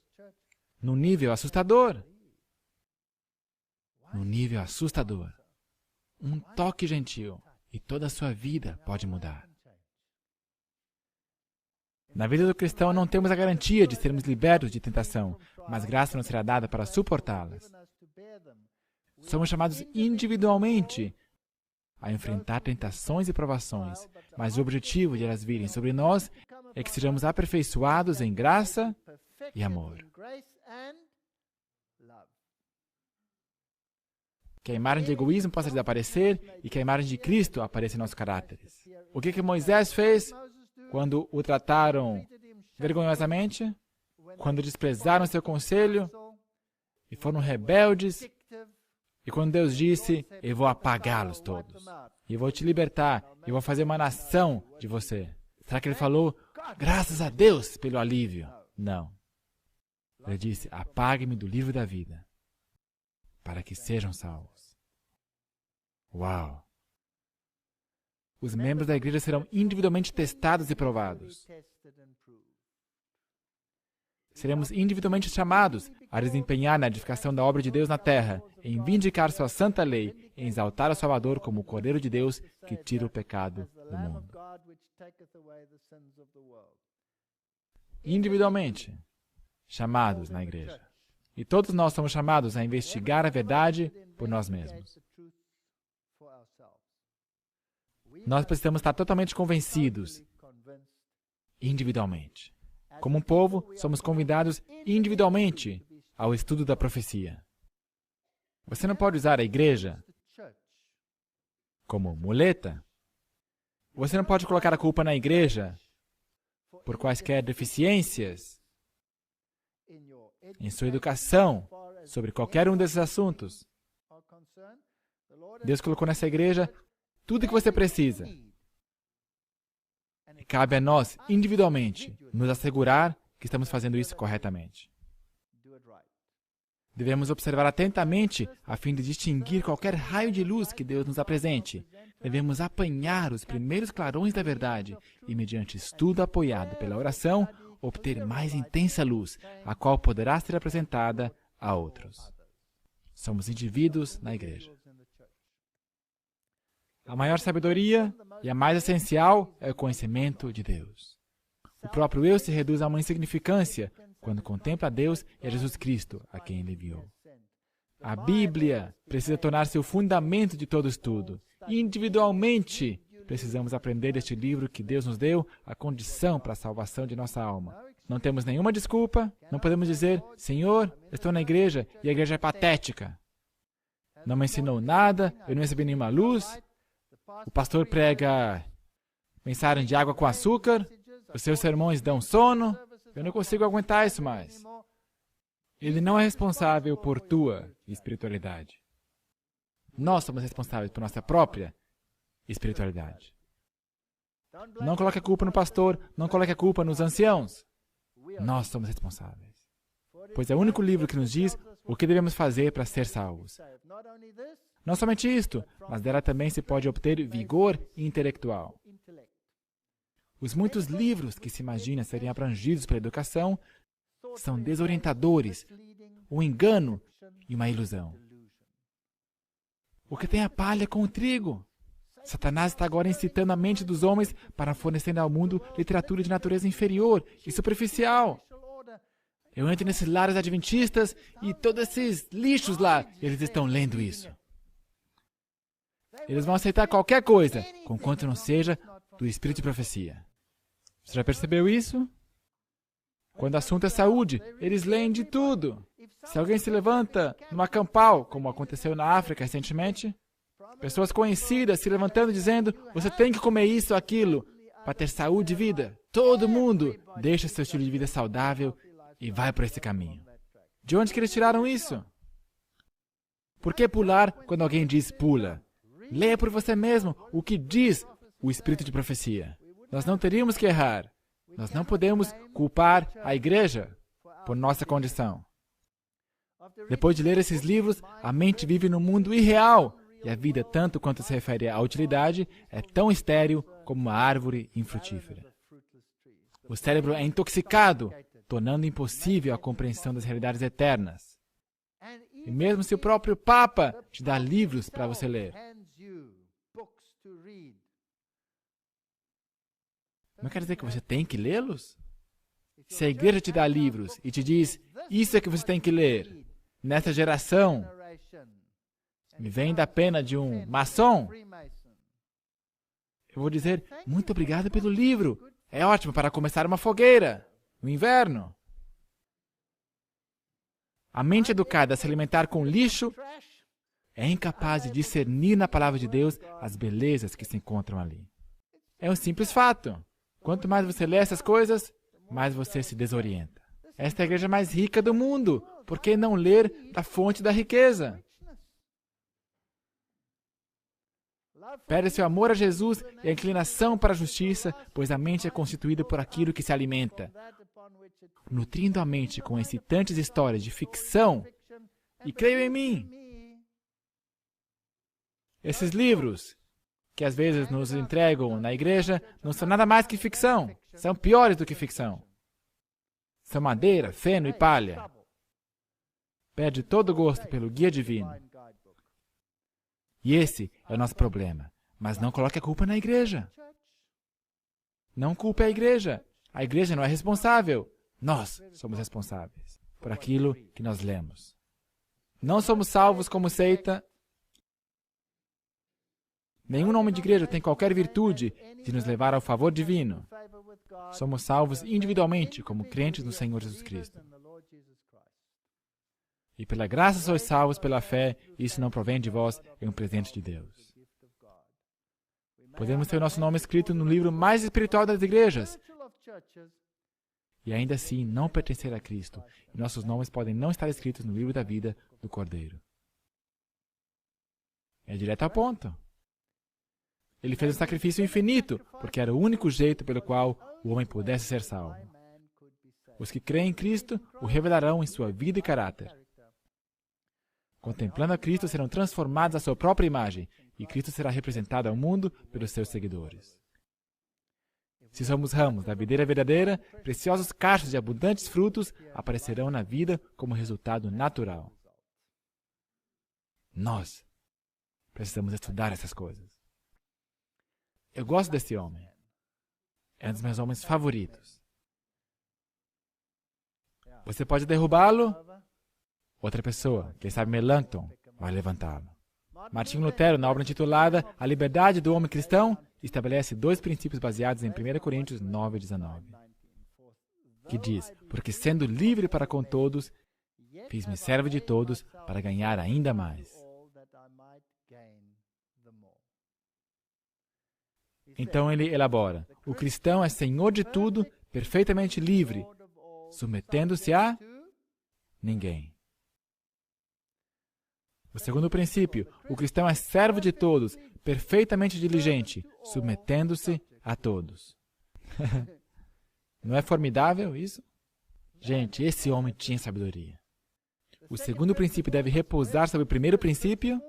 num nível assustador. Num nível assustador. Um toque gentil, e toda a sua vida pode mudar. Na vida do cristão não temos a garantia de sermos libertos de tentação, mas graça nos será dada para suportá-las. Somos chamados individualmente a enfrentar tentações e provações, mas o objetivo de elas virem sobre nós é que sejamos aperfeiçoados em graça e amor. Que a imagem de egoísmo possa desaparecer e que a imagem de Cristo apareça em nossos caráteres. O que Moisés fez quando o trataram vergonhosamente? Quando desprezaram seu conselho e foram rebeldes? E quando Deus disse, eu vou apagá-los todos, e eu vou te libertar, e eu vou fazer uma nação de você. Será que ele falou, graças a Deus pelo alívio? Não. Ele disse, apague-me do livro da vida, para que sejam salvos. Uau! Os membros da igreja serão individualmente testados e provados. Seremos individualmente chamados a desempenhar na edificação da obra de Deus na terra, em vindicar sua santa lei, em exaltar o Salvador como o Cordeiro de Deus que tira o pecado do mundo. Individualmente, chamados na igreja. E todos nós somos chamados a investigar a verdade por nós mesmos. Nós precisamos estar totalmente convencidos, individualmente. Como um povo, somos convidados individualmente ao estudo da profecia. Você não pode usar a igreja como muleta. Você não pode colocar a culpa na igreja por quaisquer deficiências em sua educação sobre qualquer um desses assuntos. Deus colocou nessa igreja tudo o que você precisa. E cabe a nós, individualmente, nos assegurar que estamos fazendo isso corretamente. Devemos observar atentamente a fim de distinguir qualquer raio de luz que Deus nos apresente. Devemos apanhar os primeiros clarões da verdade e, mediante estudo apoiado pela oração, obter mais intensa luz, a qual poderá ser apresentada a outros. Somos indivíduos na igreja. A maior sabedoria e a mais essencial é o conhecimento de Deus. O próprio eu se reduz a uma insignificância quando contempla a Deus e a Jesus Cristo, a quem Ele enviou. A Bíblia precisa tornar-se o fundamento de todo estudo. Individualmente, precisamos aprender deste livro que Deus nos deu a condição para a salvação de nossa alma. Não temos nenhuma desculpa, não podemos dizer, Senhor, estou na igreja e a igreja é patética. Não me ensinou nada, eu não recebi nenhuma luz. O pastor prega mensagem de água com açúcar, os seus sermões dão sono, eu não consigo aguentar isso mais. Ele não é responsável por tua espiritualidade. Nós somos responsáveis por nossa própria espiritualidade. Não coloque a culpa no pastor, não coloque a culpa nos anciãos. Nós somos responsáveis. Pois é o único livro que nos diz o que devemos fazer para ser salvos. Não somente isto, mas dela também se pode obter vigor intelectual. Os muitos livros que se imagina serem abrangidos pela educação são desorientadores, um engano e uma ilusão. O que tem a palha com o trigo? Satanás está agora incitando a mente dos homens para fornecer ao mundo literatura de natureza inferior e superficial. Eu entro nesses lares adventistas e todos esses lixos lá, eles estão lendo isso. Eles vão aceitar qualquer coisa, conquanto não seja do espírito de profecia. Você já percebeu isso? Quando o assunto é saúde, eles leem de tudo. Se alguém se levanta numa campal, como aconteceu na África recentemente, pessoas conhecidas se levantando dizendo, você tem que comer isso ou aquilo para ter saúde e vida. Todo mundo deixa seu estilo de vida saudável e vai por esse caminho. De onde que eles tiraram isso? Por que pular quando alguém diz pula? Leia por você mesmo o que diz o espírito de profecia. Nós não teríamos que errar. Nós não podemos culpar a igreja por nossa condição. Depois de ler esses livros, a mente vive num mundo irreal e a vida, tanto quanto se refere à utilidade, é tão estéril como uma árvore infrutífera. O cérebro é intoxicado, tornando impossível a compreensão das realidades eternas. E mesmo se o próprio Papa te dá livros para você ler, não quer dizer que você tem que lê-los? Se a igreja te dá livros e te diz, isso é que você tem que ler, nessa geração, me vem da pena de um maçom, eu vou dizer, muito obrigado pelo livro, é ótimo para começar uma fogueira, no inverno. A mente educada a se alimentar com lixo é incapaz de discernir na palavra de Deus as belezas que se encontram ali. É um simples fato. Quanto mais você lê essas coisas, mais você se desorienta. Esta é a igreja mais rica do mundo. Por que não ler da fonte da riqueza? Perde seu amor a Jesus e a inclinação para a justiça, pois a mente é constituída por aquilo que se alimenta. Nutrindo a mente com excitantes histórias de ficção, e creio em mim, esses livros que às vezes nos entregam na igreja não são nada mais que ficção. São piores do que ficção. São madeira, feno e palha. Perde todo o gosto pelo guia divino. E esse é o nosso problema. Mas não coloque a culpa na igreja. Não culpe a igreja. A igreja não é responsável. Nós somos responsáveis por aquilo que nós lemos. Não somos salvos como seita. Nenhum nome de igreja tem qualquer virtude de nos levar ao favor divino. Somos salvos individualmente como crentes no Senhor Jesus Cristo. E pela graça sois salvos pela fé, isso não provém de vós, é um presente de Deus. Podemos ter o nosso nome escrito no livro mais espiritual das igrejas e ainda assim não pertencer a Cristo. E nossos nomes podem não estar escritos no livro da vida do Cordeiro. É direto ao ponto. Ele fez um sacrifício infinito, porque era o único jeito pelo qual o homem pudesse ser salvo. Os que creem em Cristo o revelarão em sua vida e caráter. Contemplando a Cristo, serão transformados à sua própria imagem, e Cristo será representado ao mundo pelos seus seguidores. Se somos ramos da videira verdadeira, preciosos cachos de abundantes frutos aparecerão na vida como resultado natural. Nós precisamos estudar essas coisas. Eu gosto desse homem. É um dos meus homens favoritos. Você pode derrubá-lo, outra pessoa, quem sabe Melanchthon, vai levantá-lo. Martinho Lutero, na obra intitulada A Liberdade do Homem Cristão, estabelece dois princípios baseados em 1 Coríntios 9:19, que diz, porque sendo livre para com todos, fiz-me servo de todos para ganhar ainda mais. Então ele elabora, o cristão é senhor de tudo, perfeitamente livre, submetendo-se a ninguém. O segundo princípio, o cristão é servo de todos, perfeitamente diligente, submetendo-se a todos. Não é formidável isso? Gente, esse homem tinha sabedoria. O segundo princípio deve repousar sobre o primeiro princípio,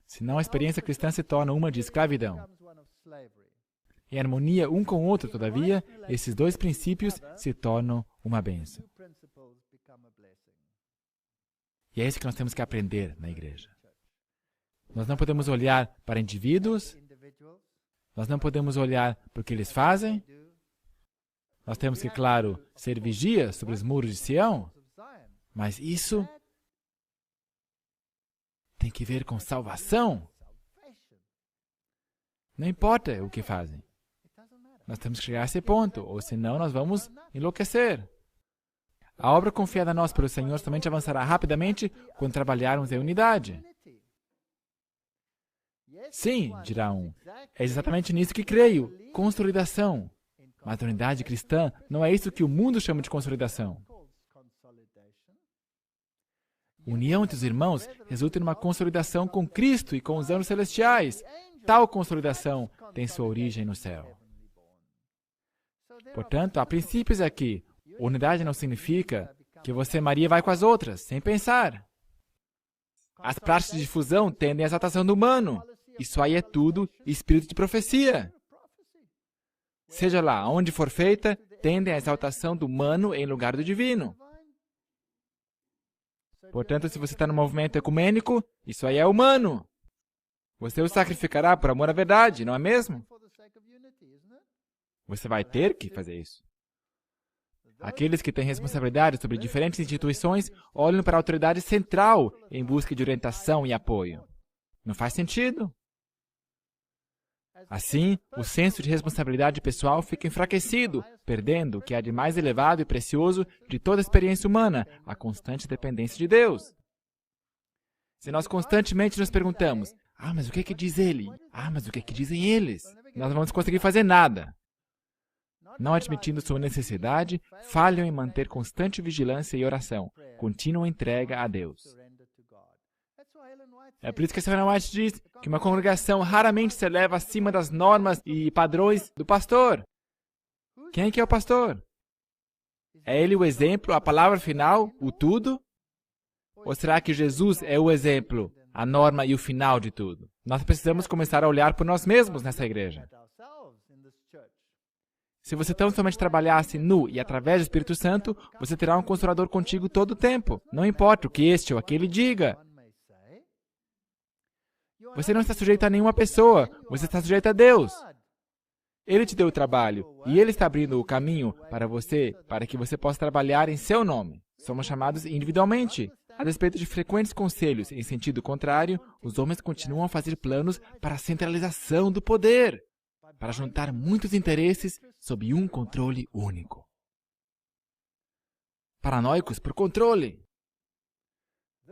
senão a experiência cristã se torna uma de escravidão. Em harmonia um com o outro, todavia, esses dois princípios se tornam uma bênção. E é isso que nós temos que aprender na igreja. Nós não podemos olhar para indivíduos Nós não podemos olhar para o que eles fazem. Nós temos que, claro, ser vigias sobre os muros de Sião. Mas isso tem que ver com salvação. Não importa o que fazem. Nós temos que chegar a esse ponto, ou senão nós vamos enlouquecer. A obra confiada a nós pelo Senhor somente avançará rapidamente quando trabalharmos em unidade. Sim, dirá um, é exatamente nisso que creio, consolidação. Mas a unidade cristã não é isso que o mundo chama de consolidação. União entre os irmãos resulta em uma consolidação com Cristo e com os anjos celestiais. Tal consolidação tem sua origem no céu. Portanto, há princípios aqui. Unidade não significa que você e Maria vai com as outras, sem pensar. As práticas de difusão tendem à exaltação do humano. Isso aí é tudo espírito de profecia. Seja lá onde for feita, tendem à exaltação do humano em lugar do divino. Portanto, se você está no movimento ecumênico, isso aí é humano. Você o sacrificará por amor à verdade, não é mesmo? Você vai ter que fazer isso. Aqueles que têm responsabilidade sobre diferentes instituições olham para a autoridade central em busca de orientação e apoio. Não faz sentido. Assim, o senso de responsabilidade pessoal fica enfraquecido, perdendo o que há de mais elevado e precioso de toda a experiência humana, a constante dependência de Deus. Se nós constantemente nos perguntamos, mas o que diz ele? Mas o que dizem eles? Nós não vamos conseguir fazer nada. Não admitindo sua necessidade, falham em manter constante vigilância e oração, contínua entrega a Deus. É por isso que a Ellen White diz que uma congregação raramente se eleva acima das normas e padrões do pastor. Quem é que é o pastor? É ele o exemplo, a palavra final, o tudo? Ou será que Jesus é o exemplo, a norma e o final de tudo? Nós precisamos começar a olhar por nós mesmos nessa igreja. Se você tão somente trabalhasse no e através do Espírito Santo, você terá um Consolador contigo todo o tempo. Não importa o que este ou aquele diga. Você não está sujeito a nenhuma pessoa, você está sujeito a Deus. Ele te deu o trabalho e Ele está abrindo o caminho para você, para que você possa trabalhar em seu nome. Somos chamados individualmente. A despeito de frequentes conselhos em sentido contrário, os homens continuam a fazer planos para a centralização do poder, para juntar muitos interesses sob um controle único. Paranoicos por controle.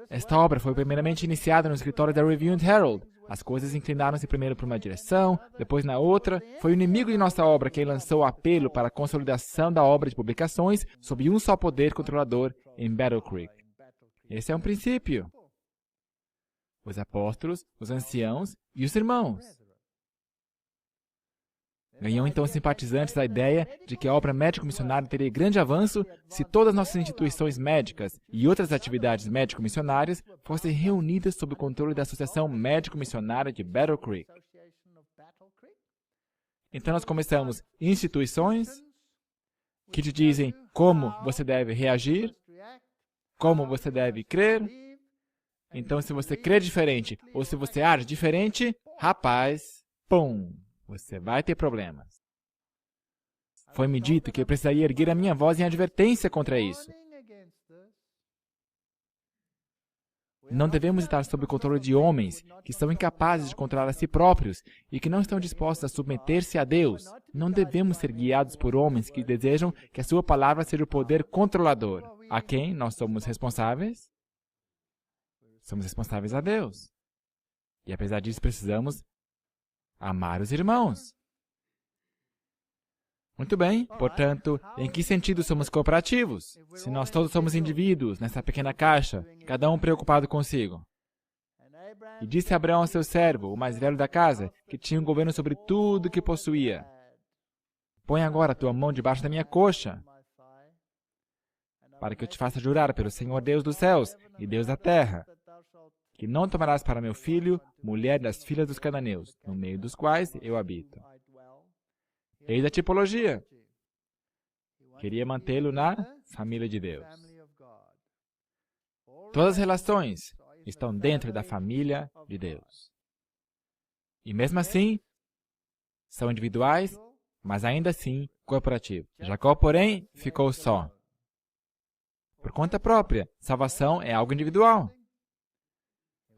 Esta obra foi primeiramente iniciada no escritório da Review and Herald. As coisas inclinaram-se primeiro para uma direção, depois na outra. Foi o inimigo de nossa obra quem lançou o apelo para a consolidação da obra de publicações sob um só poder controlador em Battle Creek. Esse é um princípio. Os apóstolos, os anciãos e os irmãos. Ganhou então simpatizantes a ideia de que a obra médico-missionária teria grande avanço se todas as nossas instituições médicas e outras atividades médico-missionárias fossem reunidas sob o controle da Associação Médico-Missionária de Battle Creek. Então nós começamos instituições que te dizem como você deve reagir, como você deve crer. Então se você crê diferente ou se você age diferente, rapaz, pum! Você vai ter problemas. Foi-me dito que eu precisaria erguer a minha voz em advertência contra isso. Não devemos estar sob o controle de homens que são incapazes de controlar a si próprios e que não estão dispostos a submeter-se a Deus. Não devemos ser guiados por homens que desejam que a sua palavra seja o poder controlador. A quem nós somos responsáveis? Somos responsáveis a Deus. E apesar disso, precisamos amar os irmãos. Muito bem, portanto, em que sentido somos cooperativos? Se nós todos somos indivíduos nessa pequena caixa, cada um preocupado consigo. E disse Abraão ao seu servo, o mais velho da casa, que tinha um governo sobre tudo que possuía: põe agora a tua mão debaixo da minha coxa, para que eu te faça jurar pelo Senhor Deus dos céus e Deus da terra, que não tomarás para meu filho mulher das filhas dos cananeus, no meio dos quais eu habito. Eis a tipologia. Queria mantê-lo na família de Deus. Todas as relações estão dentro da família de Deus. E mesmo assim, são individuais, mas ainda assim corporativos. Jacó, porém, ficou só. Por conta própria, salvação é algo individual.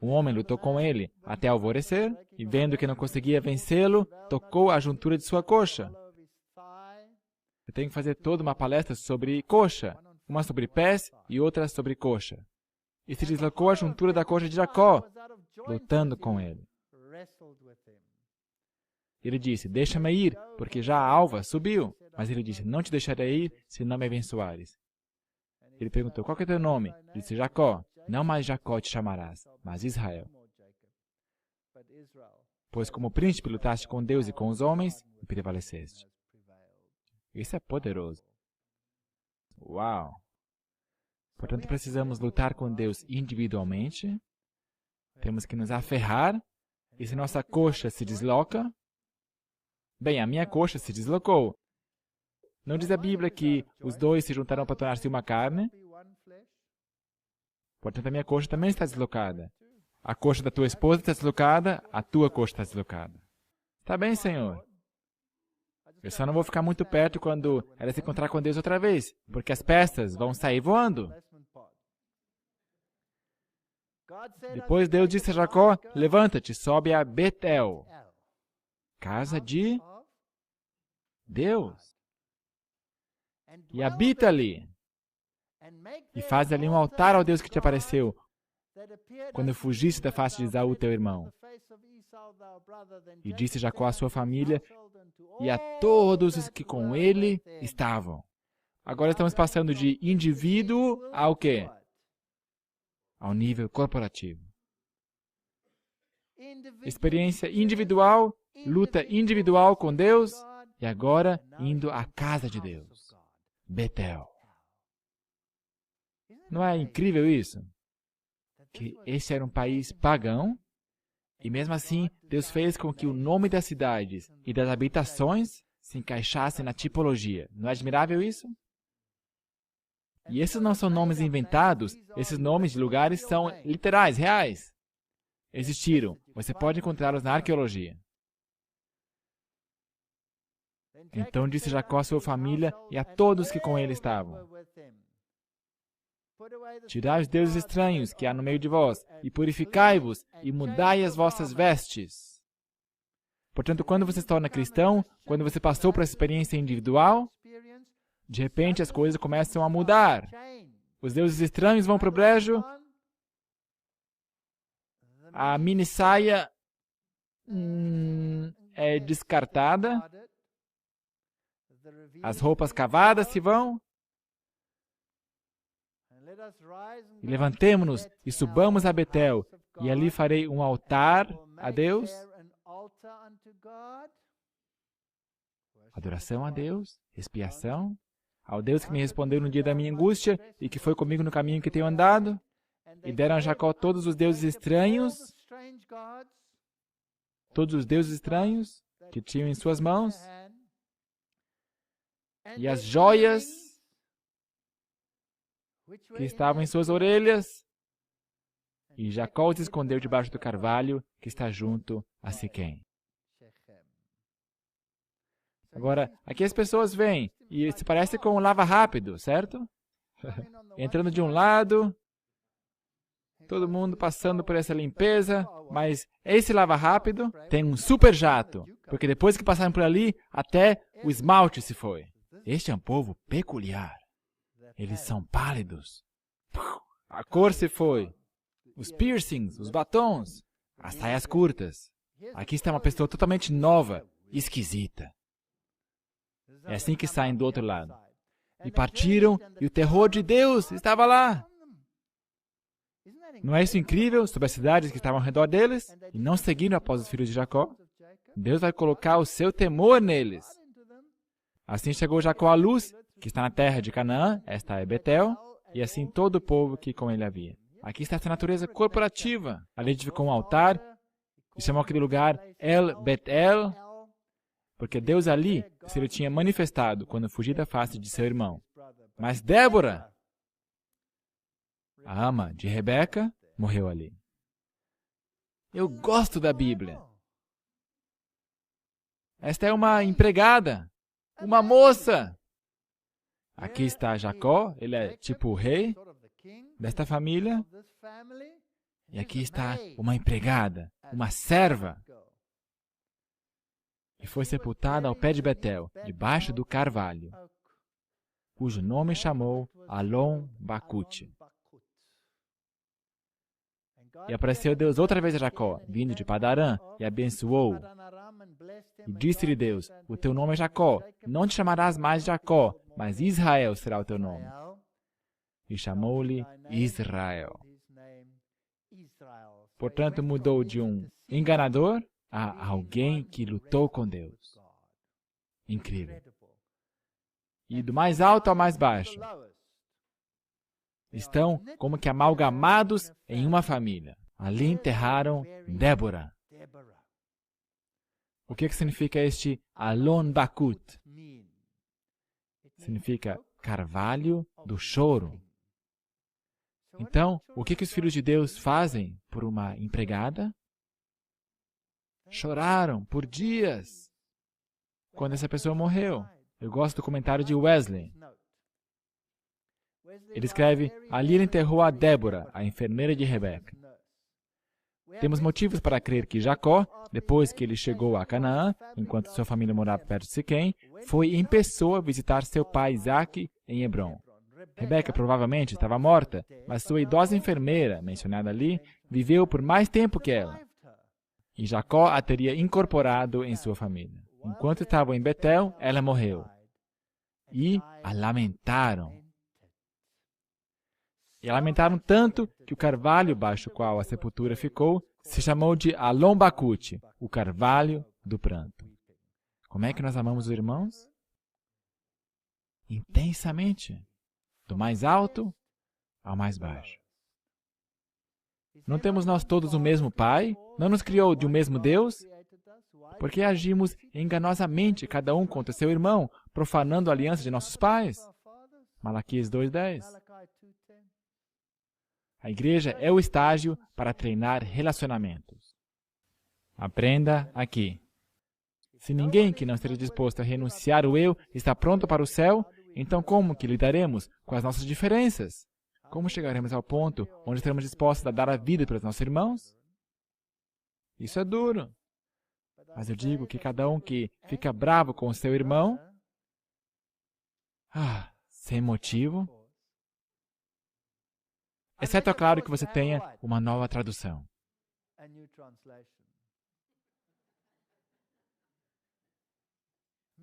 O homem lutou com ele até alvorecer e, vendo que não conseguia vencê-lo, tocou a juntura de sua coxa. Eu tenho que fazer toda uma palestra sobre coxa, uma sobre pés e outra sobre coxa. E se deslocou a juntura da coxa de Jacó, lutando com ele. Ele disse, deixa-me ir, porque já a alva subiu. Mas ele disse, não te deixarei ir, se não me abençoares. Ele perguntou, qual é o teu nome? Ele disse, Jacó. Não mais Jacó te chamarás, mas Israel. Pois como príncipe lutaste com Deus e com os homens, e prevaleceste. Isso é poderoso. Uau! Portanto, precisamos lutar com Deus individualmente. Temos que nos aferrar. E se nossa coxa se desloca, bem, a minha coxa se deslocou. Não diz a Bíblia que os dois se juntaram para tornar-se uma carne? Portanto, a minha coxa também está deslocada. A coxa da tua esposa está deslocada, a tua coxa está deslocada. Está bem, Senhor. Eu só não vou ficar muito perto quando ela se encontrar com Deus outra vez, porque as peças vão sair voando. Depois Deus disse a Jacó, levanta-te, sobe a Betel, casa de Deus, e habita ali. E faz ali um altar ao Deus que te apareceu, quando fugiste da face de Esaú, teu irmão. E disse Jacó à sua família e a todos os que com ele estavam. Agora estamos passando de indivíduo ao quê? Ao nível corporativo. Experiência individual, luta individual com Deus, e agora indo à casa de Deus, Betel. Não é incrível isso? Que esse era um país pagão, e mesmo assim, Deus fez com que o nome das cidades e das habitações se encaixassem na tipologia. Não é admirável isso? E esses não são nomes inventados, esses nomes de lugares são literais, reais. Existiram. Você pode encontrá-los na arqueologia. Então disse Jacó à sua família e a todos que com ele estavam: tirai os deuses estranhos que há no meio de vós, e purificai-vos, e mudai as vossas vestes. Portanto, quando você se torna cristão, quando você passou por essa experiência individual, de repente as coisas começam a mudar. Os deuses estranhos vão para o brejo, a mini saia é descartada, as roupas cavadas se vão, e levantemo-nos e subamos a Betel, e ali farei um altar a Deus, adoração a Deus, expiação, ao Deus que me respondeu no dia da minha angústia e que foi comigo no caminho que tenho andado. E deram a Jacó todos os deuses estranhos que tinham em suas mãos, e as joias que estavam em suas orelhas. E Jacó os escondeu debaixo do carvalho que está junto a Siquém. Agora, aqui as pessoas vêm e se parece com um lava rápido, certo? Entrando de um lado, todo mundo passando por essa limpeza, mas esse lava rápido tem um super jato, porque depois que passaram por ali, até o esmalte se foi. Este é um povo peculiar. Eles são pálidos. A cor se foi. Os piercings, os batons, as saias curtas. Aqui está uma pessoa totalmente nova, esquisita. É assim que saem do outro lado. E partiram, e o terror de Deus estava lá. Não é isso incrível sobre as cidades que estavam ao redor deles? E não seguiram após os filhos de Jacó? Deus vai colocar o seu temor neles. Assim chegou Jacó à luz, que está na terra de Canaã, esta é Betel, e assim todo o povo que com ele havia. Aqui está essa natureza corporativa. Ali edificou um altar, e chamou aquele lugar El Betel, porque Deus ali se lhe tinha manifestado quando fugia da face de seu irmão. Mas Débora, a ama de Rebeca, morreu ali. Eu gosto da Bíblia. Esta é uma empregada, uma moça. Aqui está Jacó, ele é tipo o rei desta família. E aqui está uma empregada, uma serva. E foi sepultada ao pé de Betel, debaixo do carvalho, cujo nome chamou Alon Bacute. E apareceu Deus outra vez a Jacó, vindo de Padarã, e abençoou-o. E disse-lhe Deus, o teu nome é Jacó, não te chamarás mais Jacó, mas Israel será o teu nome. E chamou-lhe Israel. Portanto, mudou de um enganador a alguém que lutou com Deus. Incrível. E do mais alto ao mais baixo, estão como que amalgamados em uma família. Ali enterraram Débora. O que significa este Alon Bacute? Significa carvalho do choro. Então, o que os filhos de Deus fazem por uma empregada? Choraram por dias quando essa pessoa morreu. Eu gosto do comentário de Wesley. Ele escreve, ali ele enterrou a Débora, a enfermeira de Rebeca. Temos motivos para crer que Jacó, depois que ele chegou a Canaã, enquanto sua família morava perto de Siquém, foi em pessoa visitar seu pai Isaque em Hebrom. Rebeca provavelmente estava morta, mas sua idosa enfermeira, mencionada ali, viveu por mais tempo que ela. E Jacó a teria incorporado em sua família. Enquanto estavam em Betel, ela morreu. E a lamentaram. E a lamentaram tanto que o carvalho baixo o qual a sepultura ficou se chamou de Alon Bacute, o carvalho do pranto. Como é que nós amamos os irmãos? Intensamente. Do mais alto ao mais baixo. Não temos nós todos o mesmo Pai? Não nos criou de um mesmo Deus? Por que agimos enganosamente, cada um contra seu irmão, profanando a aliança de nossos pais? Malaquias 2:10. A igreja é o estágio para treinar relacionamentos. Aprenda aqui. Se ninguém que não esteja disposto a renunciar o eu está pronto para o céu, então como que lidaremos com as nossas diferenças? Como chegaremos ao ponto onde estaremos dispostos a dar a vida pelos nossos irmãos? Isso é duro. Mas eu digo que cada um que fica bravo com o seu irmão, sem motivo, exceto, é claro, que você tenha uma nova tradução.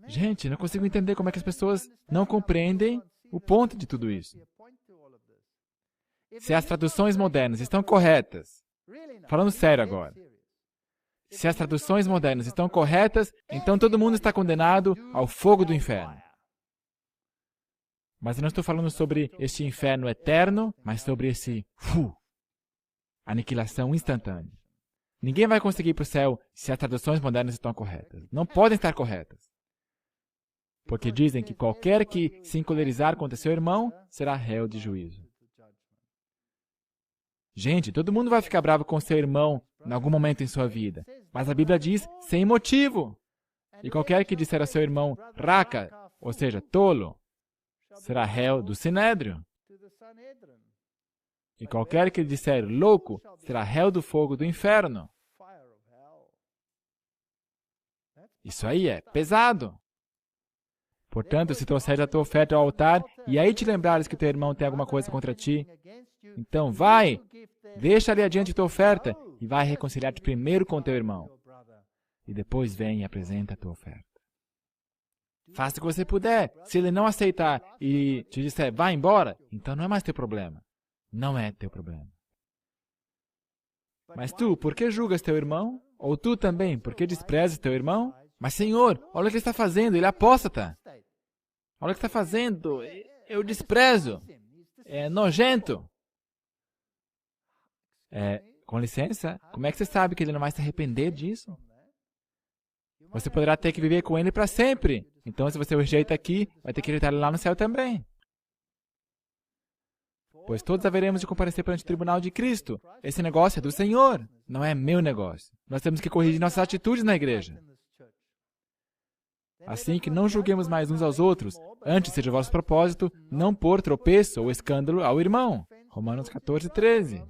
Gente, não consigo entender como é que as pessoas não compreendem o ponto de tudo isso. Se as traduções modernas estão corretas, falando sério agora, se as traduções modernas estão corretas, então todo mundo está condenado ao fogo do inferno. Mas eu não estou falando sobre este inferno eterno, mas sobre esse aniquilação instantânea. Ninguém vai conseguir ir para o céu se as traduções modernas estão corretas. Não podem estar corretas. Porque dizem que qualquer que se encolerizar contra seu irmão será réu de juízo. Gente, todo mundo vai ficar bravo com seu irmão em algum momento em sua vida. Mas a Bíblia diz sem motivo. E qualquer que disser a seu irmão raca, ou seja, tolo, será réu do sinédrio. E qualquer que disser louco, será réu do fogo do inferno. Isso aí é pesado. Portanto, se trouxeres a tua oferta ao altar, e aí te lembrares que teu irmão tem alguma coisa contra ti, então vai, deixa ali adiante tua oferta, e vai reconciliar-te primeiro com teu irmão. E depois vem e apresenta a tua oferta. Faça o que você puder. Se ele não aceitar e te disser, vá embora, então não é mais teu problema. Não é teu problema. Mas tu, por que julgas teu irmão? Ou tu também, por que desprezas teu irmão? Mas, Senhor, olha o que ele está fazendo, ele é apóstata. Olha o que está fazendo, eu desprezo. É nojento. Com licença, como é que você sabe que ele não vai se arrepender disso? Você poderá ter que viver com ele para sempre. Então, se você o rejeita aqui, vai ter que rejeitar ele lá no céu também. Pois todos haveremos de comparecer perante o tribunal de Cristo. Esse negócio é do Senhor, não é meu negócio. Nós temos que corrigir nossas atitudes na igreja. Assim que não julguemos mais uns aos outros, antes seja o vosso propósito não pôr tropeço ou escândalo ao irmão. Romanos 14, 13.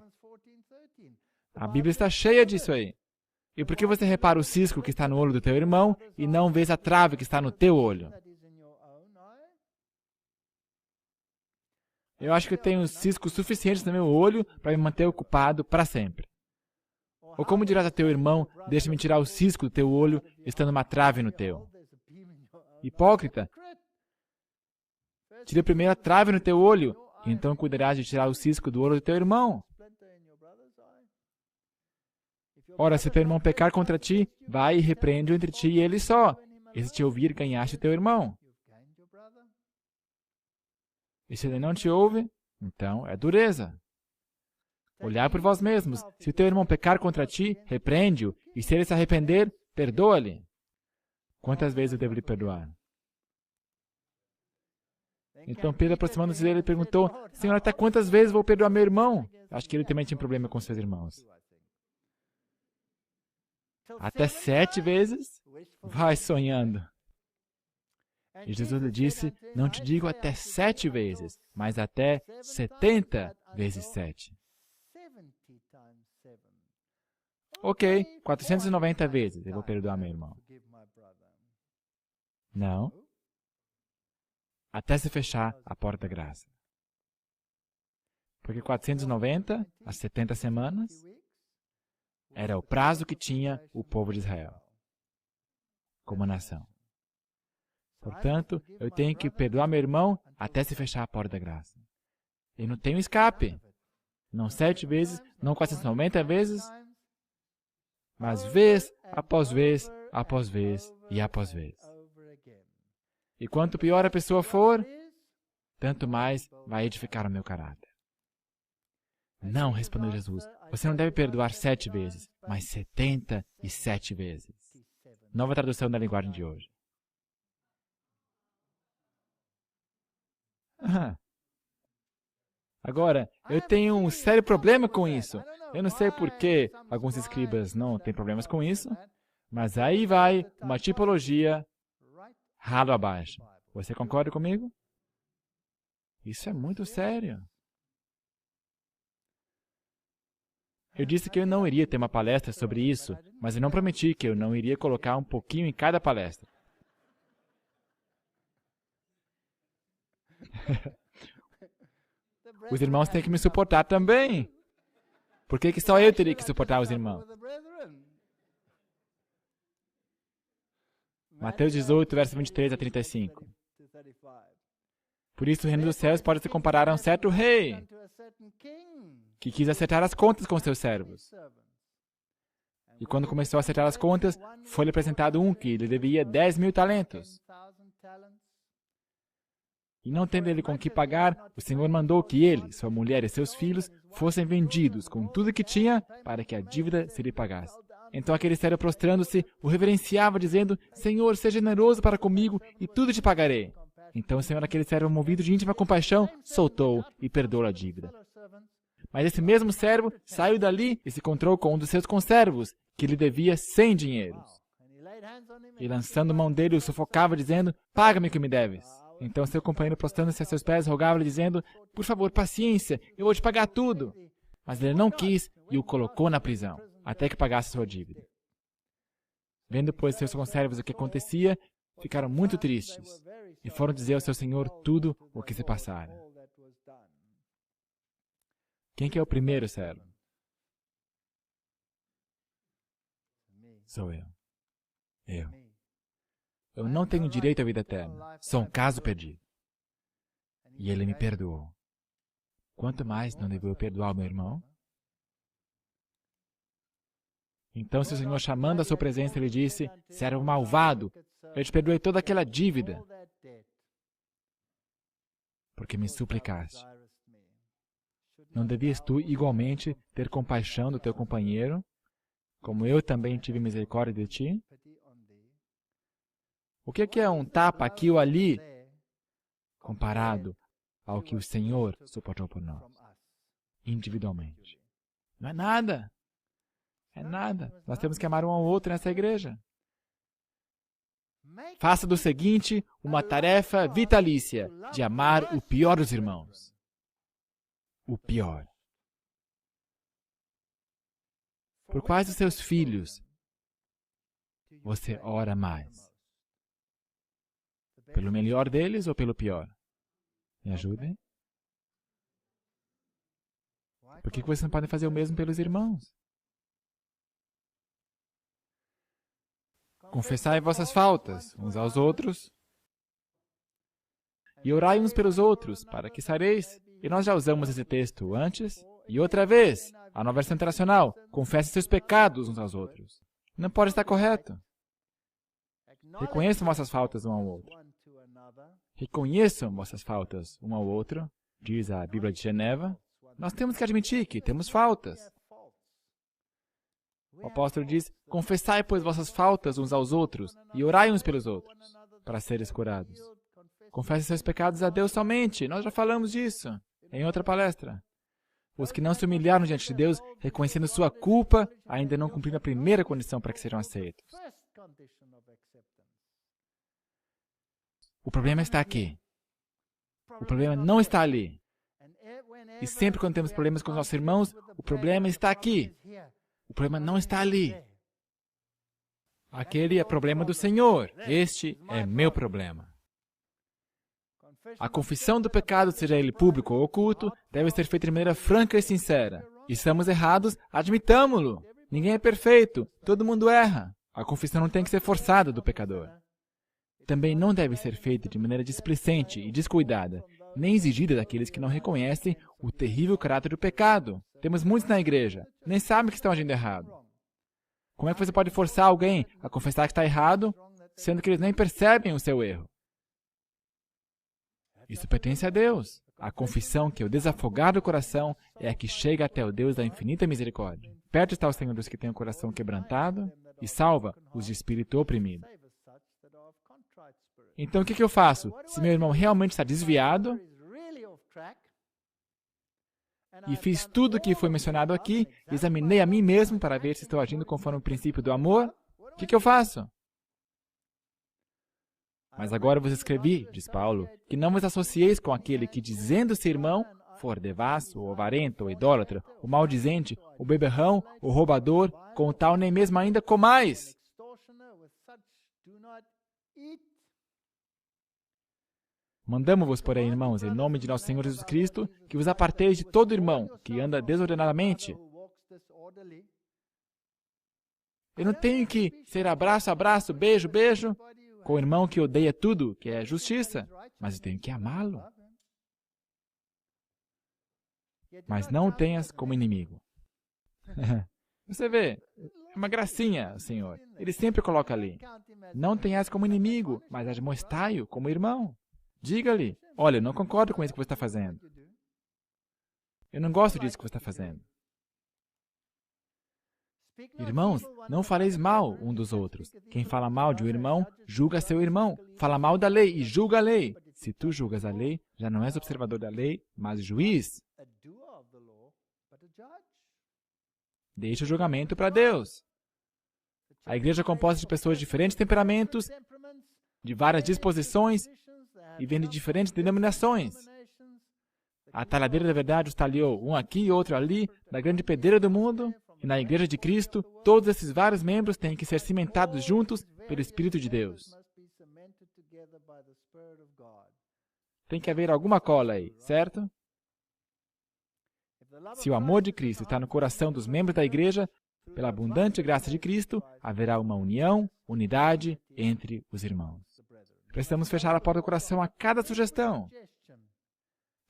A Bíblia está cheia disso aí. E por que você repara o cisco que está no olho do teu irmão e não vês a trave que está no teu olho? Eu acho que eu tenho ciscos suficientes no meu olho para me manter ocupado para sempre. Ou como dirás a teu irmão, deixa-me tirar o cisco do teu olho, estando uma trave no teu. Hipócrita, tira primeiro a trave no teu olho, e então cuidarás de tirar o cisco do olho do teu irmão. Ora, se teu irmão pecar contra ti, vai e repreende-o entre ti e ele só. E se te ouvir, ganhaste teu irmão. E se ele não te ouve, então é dureza. Olhai por vós mesmos. Se teu irmão pecar contra ti, repreende-o. E se ele se arrepender, perdoa-lhe. Quantas vezes eu devo lhe perdoar? Então Pedro, aproximando-se dele, perguntou: Senhor, até quantas vezes vou perdoar meu irmão? Acho que ele também tinha um problema com seus irmãos. Até 7 vezes? Vai sonhando. E Jesus lhe disse: Não te digo até 7 vezes, mas até 70 vezes 7. Ok, 490 vezes eu vou perdoar meu irmão. Não. Até se fechar a porta da graça. Porque 490 a 70 semanas era o prazo que tinha o povo de Israel como nação. Portanto, eu tenho que perdoar meu irmão até se fechar a porta da graça. E não tenho escape. Não 7 vezes, não 490 vezes, mas vez após vez, após vez e após vez. E quanto pior a pessoa for, tanto mais vai edificar o meu caráter. Não, respondeu Jesus, você não deve perdoar 7 vezes, mas 77 vezes. Nova tradução da linguagem de hoje. Agora, eu tenho um sério problema com isso. Eu não sei por que alguns escribas não têm problemas com isso, mas aí vai uma tipologia ralo abaixo. Você concorda comigo? Isso é muito sério. Eu disse que eu não iria ter uma palestra sobre isso, mas eu não prometi que eu não iria colocar um pouquinho em cada palestra. Os irmãos têm que me suportar também. Por que só eu teria que suportar os irmãos? Mateus 18, verso 23 a 35. Por isso o reino dos céus pode se comparar a um certo rei que quis acertar as contas com seus servos. E quando começou a acertar as contas, foi-lhe apresentado um que lhe devia 10.000 talentos. E não tendo ele com que pagar, o Senhor mandou que ele, sua mulher e seus filhos fossem vendidos com tudo que tinha para que a dívida se lhe pagasse. Então aquele servo, prostrando-se, o reverenciava, dizendo: Senhor, seja generoso para comigo e tudo te pagarei. Então o Senhor, aquele servo, movido de íntima compaixão, soltou e perdoou a dívida. Mas esse mesmo servo saiu dali e se encontrou com um dos seus conservos, que lhe devia 100 dinheiros. E lançando mão dele, o sufocava, dizendo: Paga-me o que me deves. Então seu companheiro, prostrando-se a seus pés, rogava-lhe, dizendo: Por favor, paciência, eu vou te pagar tudo. Mas ele não quis e o colocou na prisão, até que pagasse sua dívida. Vendo, pois, seus conservos o que acontecia, ficaram muito tristes e foram dizer ao seu senhor tudo o que se passara. Quem que é o primeiro servo? Sou eu. Eu não tenho direito à vida eterna. Sou um caso perdido. E ele me perdoou. Quanto mais não devo eu perdoar o meu irmão? Então seu senhor, chamando a sua presença, lhe disse: Servo malvado, eu te perdoei toda aquela dívida, porque me suplicaste. Não devias tu igualmente ter compaixão do teu companheiro, como eu também tive misericórdia de ti? O que é um tapa aqui ou ali, comparado ao que o Senhor suportou por nós, individualmente? Não é nada. É nada. Nós temos que amar um ao outro nessa igreja. Faça do seguinte uma tarefa vitalícia de amar o pior dos irmãos. O pior. Por quais dos seus filhos você ora mais? Pelo melhor deles ou pelo pior? Me ajudem? Por que vocês não podem fazer o mesmo pelos irmãos? Confessai vossas faltas uns aos outros e orai uns pelos outros, para que sareis. E nós já usamos esse texto antes. E outra vez, a Nova Versão Internacional, confesse seus pecados uns aos outros. Não pode estar correto. Reconheçam vossas faltas um ao outro. Reconheçam vossas faltas um ao outro, diz a Bíblia de Geneva. Nós temos que admitir que temos faltas. O apóstolo diz, confessai, pois, vossas faltas uns aos outros e orai uns pelos outros, para seres curados. Confesse seus pecados a Deus somente. Nós já falamos disso em outra palestra. Os que não se humilharam diante de Deus, reconhecendo sua culpa, ainda não cumpriram a primeira condição para que sejam aceitos. O problema está aqui. O problema não está ali. E sempre quando temos problemas com os nossos irmãos, o problema está aqui. O problema não está ali. Aquele é problema do Senhor. Este é meu problema. A confissão do pecado, seja ele público ou oculto, deve ser feita de maneira franca e sincera. Estamos errados, admitamo-lo. Ninguém é perfeito, todo mundo erra. A confissão não tem que ser forçada do pecador. Também não deve ser feita de maneira displicente e descuidada, nem exigida daqueles que não reconhecem o terrível caráter do pecado. Temos muitos na igreja, nem sabem que estão agindo errado. Como é que você pode forçar alguém a confessar que está errado, sendo que eles nem percebem o seu erro? Isso pertence a Deus. A confissão que é o desafogar do coração é a que chega até o Deus da infinita misericórdia. Perto está o Senhor dos que têm o coração quebrantado e salva os de espírito oprimido. Então, o que eu faço? Se meu irmão realmente está desviado e fiz tudo o que foi mencionado aqui, examinei a mim mesmo para ver se estou agindo conforme o princípio do amor, o que eu faço? Mas agora vos escrevi, diz Paulo, que não vos associeis com aquele que, dizendo-se irmão, for devasso, ou avarento, ou idólatra, ou maldizente, ou beberrão, ou roubador, com tal nem mesmo ainda comais. Mandamo-vos, porém, irmãos, em nome de nosso Senhor Jesus Cristo, que vos aparteis de todo irmão que anda desordenadamente. Eu não tenho que ser abraço, abraço, beijo, beijo, com o irmão que odeia tudo, que é justiça, mas eu tenho que amá-lo. Mas não o tenhas como inimigo. Você vê, é uma gracinha, Senhor. Ele sempre coloca ali. Não tenhas como inimigo, mas admoestai-o como irmão. Diga-lhe, olha, eu não concordo com isso que você está fazendo. Eu não gosto disso que você está fazendo. Irmãos, não faleis mal um dos outros. Quem fala mal de um irmão, julga seu irmão. Fala mal da lei e julga a lei. Se tu julgas a lei, já não és observador da lei, mas juiz. Deixa o julgamento para Deus. A igreja é composta de pessoas de diferentes temperamentos, de várias disposições, e vem de diferentes denominações. A talhadeira da verdade os talhou, um aqui e outro ali, na grande pedreira do mundo, e na igreja de Cristo, todos esses vários membros têm que ser cimentados juntos pelo Espírito de Deus. Tem que haver alguma cola aí, certo? Se o amor de Cristo está no coração dos membros da igreja, pela abundante graça de Cristo, haverá uma união, unidade entre os irmãos. Precisamos fechar a porta do coração a cada sugestão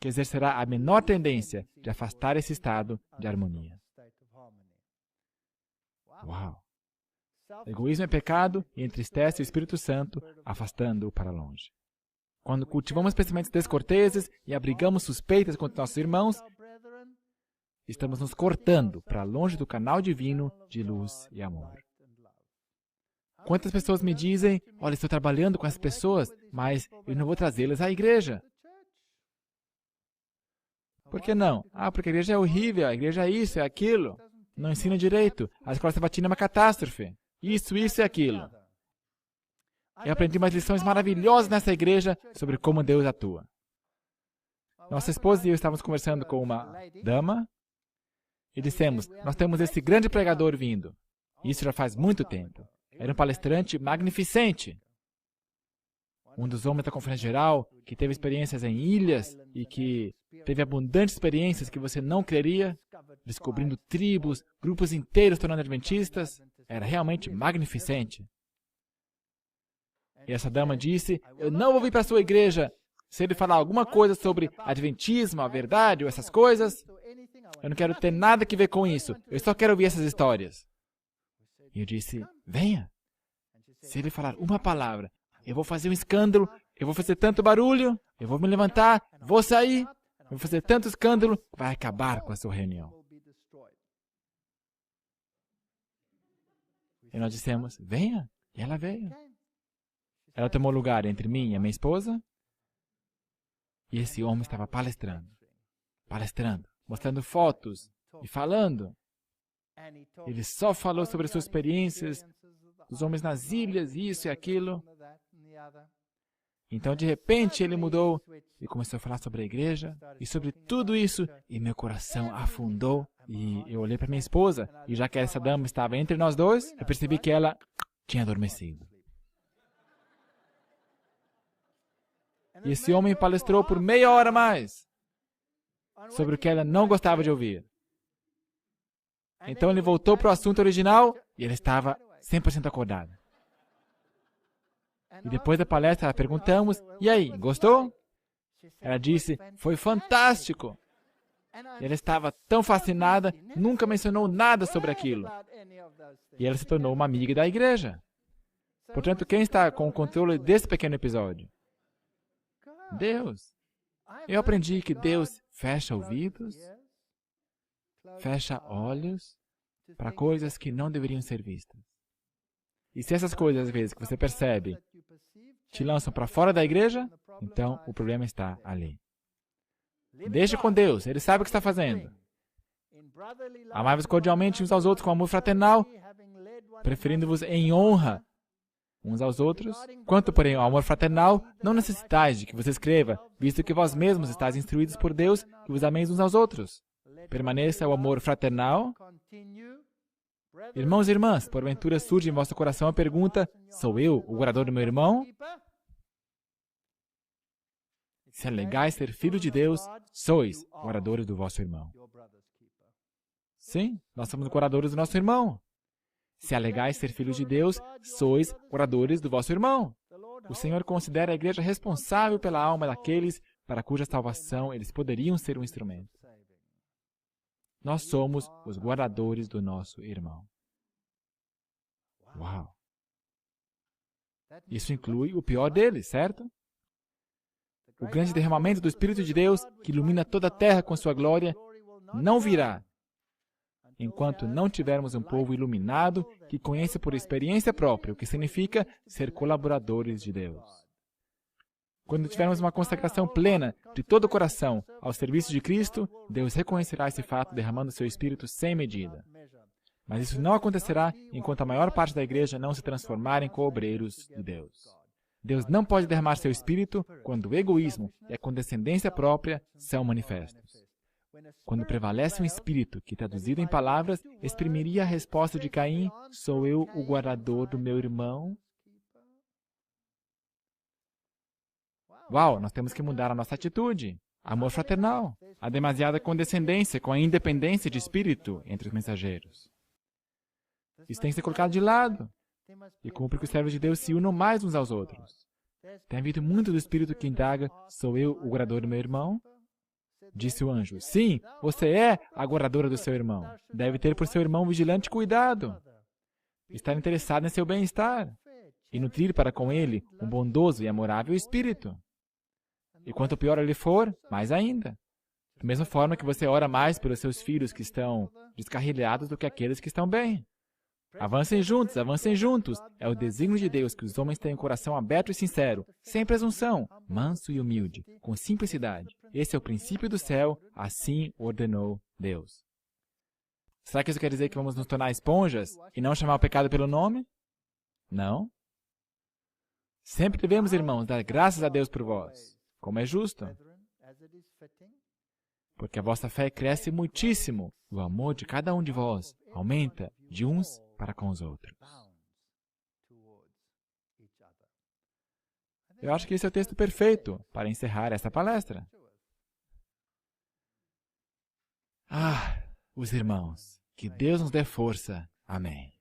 que exercerá a menor tendência de afastar esse estado de harmonia. Uau! Egoísmo é pecado e entristece o Espírito Santo, afastando-o para longe. Quando cultivamos pensamentos descorteses e abrigamos suspeitas contra nossos irmãos, estamos nos cortando para longe do canal divino de luz e amor. Quantas pessoas me dizem, olha, estou trabalhando com essas pessoas, mas eu não vou trazê-las à igreja. Por que não? Ah, porque a igreja é horrível, a igreja é isso, é aquilo. Não ensina direito, a escola sabatina é uma catástrofe. Isso e aquilo. Eu aprendi umas lições maravilhosas nessa igreja sobre como Deus atua. Nossa esposa e eu estávamos conversando com uma dama e dissemos, nós temos esse grande pregador vindo. Isso já faz muito tempo. Era um palestrante magnificente. Um dos homens da Conferência Geral, que teve experiências em ilhas e que teve abundantes experiências que você não creria, descobrindo tribos, grupos inteiros tornando adventistas. Era realmente magnificente. E essa dama disse, eu não vou vir para a sua igreja se ele falar alguma coisa sobre adventismo, a verdade ou essas coisas. Eu não quero ter nada que ver com isso. Eu só quero ouvir essas histórias. E eu disse, venha. Se ele falar uma palavra, eu vou fazer um escândalo, eu vou fazer tanto barulho, eu vou me levantar, vou sair, eu vou fazer tanto escândalo, vai acabar com a sua reunião. E nós dissemos, venha. E ela veio. Ela tomou lugar entre mim e a minha esposa. E esse homem estava palestrando, mostrando fotos e falando. Ele só falou sobre suas experiências, dos homens nas ilhas, isso e aquilo. Então, de repente, ele mudou e começou a falar sobre a igreja e sobre tudo isso. E meu coração afundou. E eu olhei para minha esposa, e já que essa dama estava entre nós dois, eu percebi que ela tinha adormecido. E esse homem palestrou por meia hora a mais sobre o que ela não gostava de ouvir. Então ele voltou para o assunto original e ela estava 100% acordada. E depois da palestra, perguntamos, e aí, gostou? Ela disse, foi fantástico. E ela estava tão fascinada, nunca mencionou nada sobre aquilo. E ela se tornou uma amiga da igreja. Portanto, quem está com o controle desse pequeno episódio? Deus. Eu aprendi que Deus fecha ouvidos, fecha olhos para coisas que não deveriam ser vistas. E se essas coisas, às vezes, que você percebe, te lançam para fora da igreja, então o problema está ali. Deixe com Deus, Ele sabe o que está fazendo. Amai-vos cordialmente uns aos outros com amor fraternal, preferindo-vos em honra uns aos outros. Quanto, porém, ao amor fraternal, não necessitais de que você escreva, visto que vós mesmos estáis instruídos por Deus, que vos ameis uns aos outros. Permaneça o amor fraternal. Irmãos e irmãs, porventura surge em vosso coração a pergunta, sou eu o guardador do meu irmão? Se alegais ser filho de Deus, sois guardadores do vosso irmão. Sim, nós somos guardadores do nosso irmão. Se alegais ser filhos de Deus, sois guardadores do vosso irmão. O Senhor considera a igreja responsável pela alma daqueles para cuja salvação eles poderiam ser um instrumento. Nós somos os guardadores do nosso irmão. Uau! Isso inclui o pior deles, certo? O grande derramamento do Espírito de Deus, que ilumina toda a terra com sua glória, não virá enquanto não tivermos um povo iluminado que conheça por experiência própria o que significa ser colaboradores de Deus. Quando tivermos uma consagração plena de todo o coração ao serviço de Cristo, Deus reconhecerá esse fato derramando seu Espírito sem medida. Mas isso não acontecerá enquanto a maior parte da igreja não se transformar em co-obreiros de Deus. Deus não pode derramar seu Espírito quando o egoísmo e a condescendência própria são manifestos. Quando prevalece um espírito que, traduzido em palavras, exprimiria a resposta de Caim, sou eu o guardador do meu irmão? Uau, nós temos que mudar a nossa atitude. Amor fraternal. Há demasiada condescendência com a independência de espírito entre os mensageiros. Isso tem que ser colocado de lado. E cumpre que os servos de Deus se unam mais uns aos outros. Tem havido muito do espírito que indaga, sou eu o guardador do meu irmão? Disse o anjo, sim, você é a guardadora do seu irmão. Deve ter por seu irmão vigilante cuidado. Estar interessado em seu bem-estar. E nutrir para com ele um bondoso e amorável espírito. E quanto pior ele for, mais ainda. Da mesma forma que você ora mais pelos seus filhos que estão descarrilhados do que aqueles que estão bem. Avancem juntos. É o desígnio de Deus que os homens tenham um coração aberto e sincero, sem presunção, manso e humilde, com simplicidade. Esse é o princípio do céu, assim ordenou Deus. Será que isso quer dizer que vamos nos tornar esponjas e não chamar o pecado pelo nome? Não. Sempre devemos, irmãos, dar graças a Deus por vós, como é justo, porque a vossa fé cresce muitíssimo, o amor de cada um de vós aumenta de uns para com os outros. Eu acho que esse é o texto perfeito para encerrar esta palestra. Os irmãos, que Deus nos dê força. Amém.